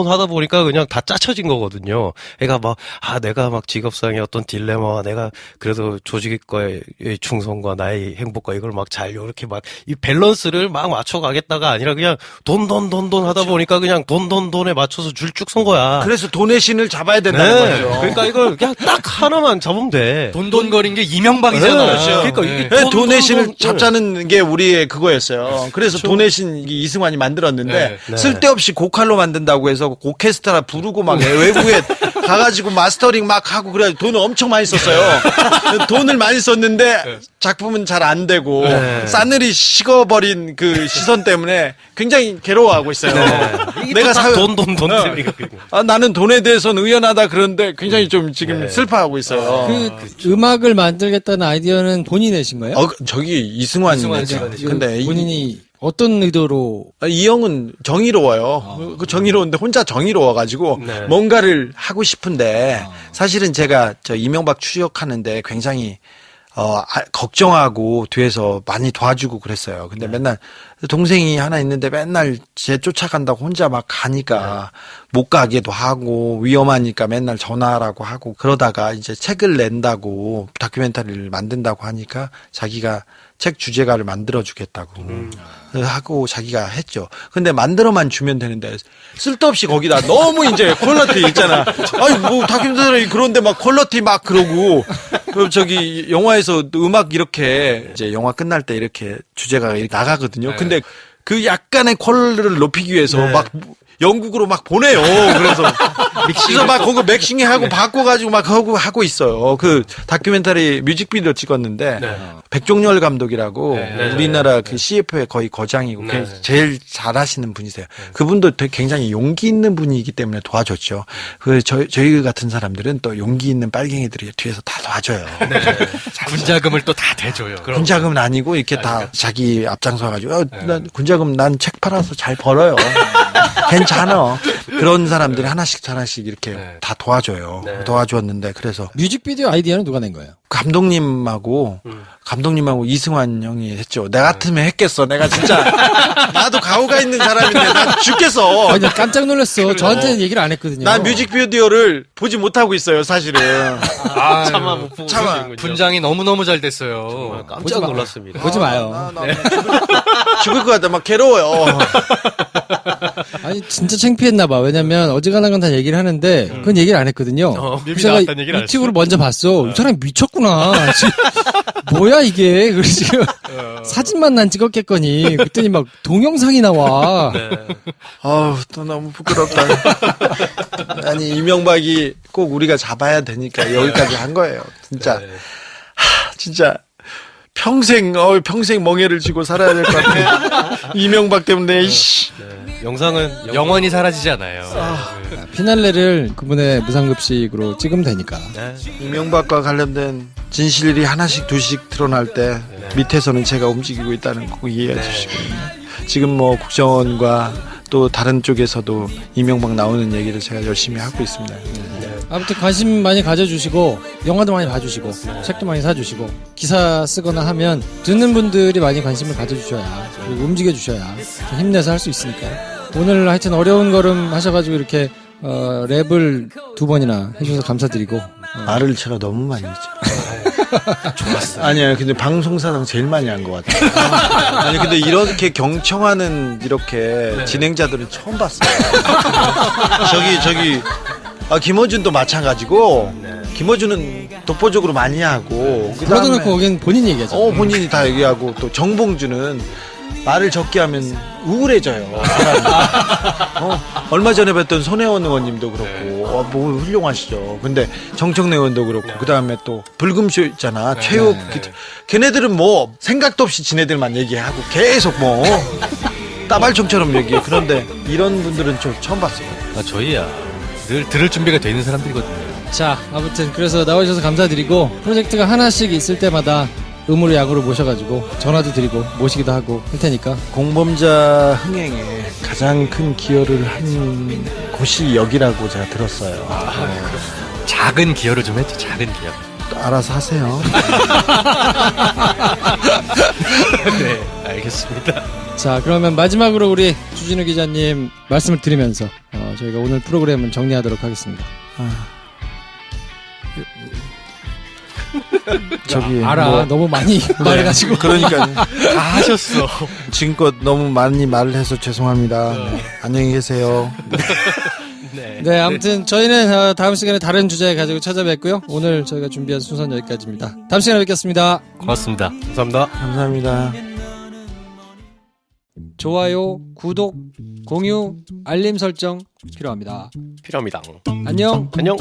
하다 보니까 그냥 다 짜쳐진 거거든요. 그러니까 내가 막 직업상의 어떤 딜레마와 내가 그래도 조직과의 충성과 나의 행복과 이걸 막 잘 이렇게 막 이 밸런스를 막 맞춰 가겠다가 아니라 그냥 돈 하다 보니까 그냥 돈에 맞춰서 줄쭉 선 거야. 그래서 돈의 신을 잡아야 된다는 네. 거죠. 그러니까 이걸 그냥 딱 하나만 잡으면 돼. 돈거린 게 이명박이잖아. 네, 그러니까 이게 네, 돈의 신을 돈. 잡자는 게 우리의 그거였어요. 그래서 돈의 신 이승환이 만들었는데 네. 쓸데없이 고칼로 만든다고 해서 오케스트라 부르고 막 외국에 가가지고 마스터링 막 하고 그래 돈을 엄청 많이 썼어요. 돈을 많이 썼는데 작품은 잘 안 되고 싸늘히 식어버린 그 시선 때문에 굉장히 괴로워하고 있어요. 내가 돈 때문에. 나는 돈에 대해서는 의연하다 그런데 굉장히 좀 지금 슬퍼하고 있어요. 그 음악을 만들겠다는 아이디어는 본인이 내신 거예요? 저기 이승환이 냈죠. 근데 본인이 어떤 의도로 이 형은 정의로워요. 그 정의로운데 혼자 정의로워가지고 뭔가를 하고 싶은데 사실은 제가 저 이명박 추적하는데 굉장히 걱정하고 뒤에서 많이 도와주고 그랬어요. 근데 맨날 동생이 하나 있는데 맨날 쟤 쫓아간다고 혼자 막 가니까 못 가게도 하고 위험하니까 맨날 전화하라고 하고 그러다가 이제 책을 낸다고 다큐멘터리를 만든다고 하니까 자기가 책 주제가를 만들어주겠다고 하고 자기가 했죠. 근데 만들어만 주면 되는데 쓸데없이 거기다 너무 이제 퀄리티 있잖아. 아니 뭐 다큐멘터리 그런데 막 퀄리티 막 그러고 그럼 저기 영화에서 음악 이렇게 이제 영화 끝날 때 이렇게 주제가가 이렇게 나가거든요. 근데 그 약간의 퀄리티를 높이기 위해서 막 영국으로 막 보내요. 그래서 막 거기 믹싱하고 바꿔가지고 막 하고 있어요. 그 다큐멘터리 뮤직비디오 찍었는데 백종열 감독이라고 우리나라 그 CF의 거의 거장이고 제일 잘하시는 분이세요. 그분도 되게 굉장히 용기 있는 분이기 때문에 도와줬죠. 그 저희 같은 사람들은 또 용기 있는 빨갱이들이 뒤에서 다 도와줘요. 군자금을 또 다 대줘요. 군자금은 아니고 이렇게 다 자기 앞장서가지고 난 군자금 난 책 팔아서 잘 벌어요. 괜찮아. 그런 사람들이 하나씩 이렇게 다 도와줘요. 도와주었는데 그래서 뮤직비디오 아이디어는 누가 낸 거예요? 감독님하고 이승환 형이 했죠. 내 같으면 했겠어. 내가 진짜 나도 가오가 있는 사람인데 난 죽겠어. 아니 깜짝 놀랐어. 저한테는 얘기를 안 했거든요. 난 뮤직비디오를 보지 못하고 있어요, 사실은. 차마 못 보고 분장이 너무너무 잘 됐어요. 깜짝 놀랐습니다. 보지 마요. 죽을 것 같다. 막 괴로워요. 아니 진짜 창피했나 봐. 왜냐면 어지간한 건 다 얘기를 하는데 그건 얘기를 안 했거든요. 뮤비 제가 나왔다는 얘기를 안 유튜브를 먼저 봤어. 이 사람이 미쳤구나. 지금 뭐야 이게. 그래서 지금 사진만 난 찍었겠거니. 그랬더니 막 동영상이 나와. 아우, 또 너무 부끄럽다. 아니, 이명박이 꼭 우리가 잡아야 되니까 여기까지 한 거예요. 진짜. 진짜. 평생 멍해를 쥐고 살아야 될 것 같아. 이명박 때문에, 영상은 영원히 사라지지 않아요. 피날레를 그분의 무상급식으로 찍으면 되니까. 이명박과 관련된 진실이 하나씩 둘씩 드러날 때 밑에서는 제가 움직이고 있다는 거 꼭 이해해 주시고 지금 뭐 국정원과 또 다른 쪽에서도 이명박 나오는 얘기를 제가 열심히 하고 있습니다. 아무튼 관심 많이 가져주시고 영화도 많이 봐주시고 책도 많이 사주시고 기사 쓰거나 하면 듣는 분들이 많이 관심을 가져주셔야 그리고 움직여주셔야 좀 힘내서 할 수 있으니까요. 오늘 하여튼 어려운 걸음 하셔가지고 이렇게 랩을 2번이나 해주셔서 감사드리고 말을 제가 너무 많이 했죠. 좋았어. 아니야, 근데 방송사상 제일 많이 한 것 같아. 아니, 근데 이렇게 경청하는 이렇게 진행자들은 처음 봤어요. 저기 김어준도 마찬가지고 김어준은 독보적으로 많이 하고 불러놓고 거긴 본인 얘기하죠. 본인이 다 얘기하고 또 정봉주는 말을 적게 하면 우울해져요. 사람이. 얼마 전에 뵀던 손혜원 의원님도 그렇고 뭐 훌륭하시죠. 근데 정청래 의원도 그렇고 그다음에 또 불금쇼 있잖아. 최욱 걔네들은 뭐 생각도 없이 지네들만 얘기하고 계속 뭐 따발총처럼 얘기해. 그런데 이런 분들은 좀 처음 봤어요. 저희야 늘 들을 준비가 돼 있는 사람들이거든요. 자, 아무튼 그래서 나와주셔서 감사드리고 프로젝트가 하나씩 있을 때마다 음으로 약으로 모셔가지고 전화도 드리고 모시기도 하고 할 테니까 공범자 흥행에 가장 큰 기여를 한 곳이 여기라고 제가 들었어요. 작은 기여를 좀 했죠. 작은 기여. 알아서 하세요. 네, 알겠습니다. 자, 그러면 마지막으로 우리 주진우 기자님 말씀을 드리면서 저희가 오늘 프로그램은 정리하도록 하겠습니다. 저기 알아, 뭐, 너무 많이 말해가지고. 그러니까 다 하셨어. 지금껏 너무 많이 말을 해서 죄송합니다. 네. 안녕히 계세요. 네, 아무튼 저희는 다음 시간에 다른 주제 가지고 찾아뵙고요. 오늘 저희가 준비한 순서는 여기까지입니다. 다음 시간에 뵙겠습니다. 고맙습니다. 감사합니다. 감사합니다. 좋아요, 구독, 공유, 알림 설정 필요합니다. 필요합니다. 안녕. 안녕.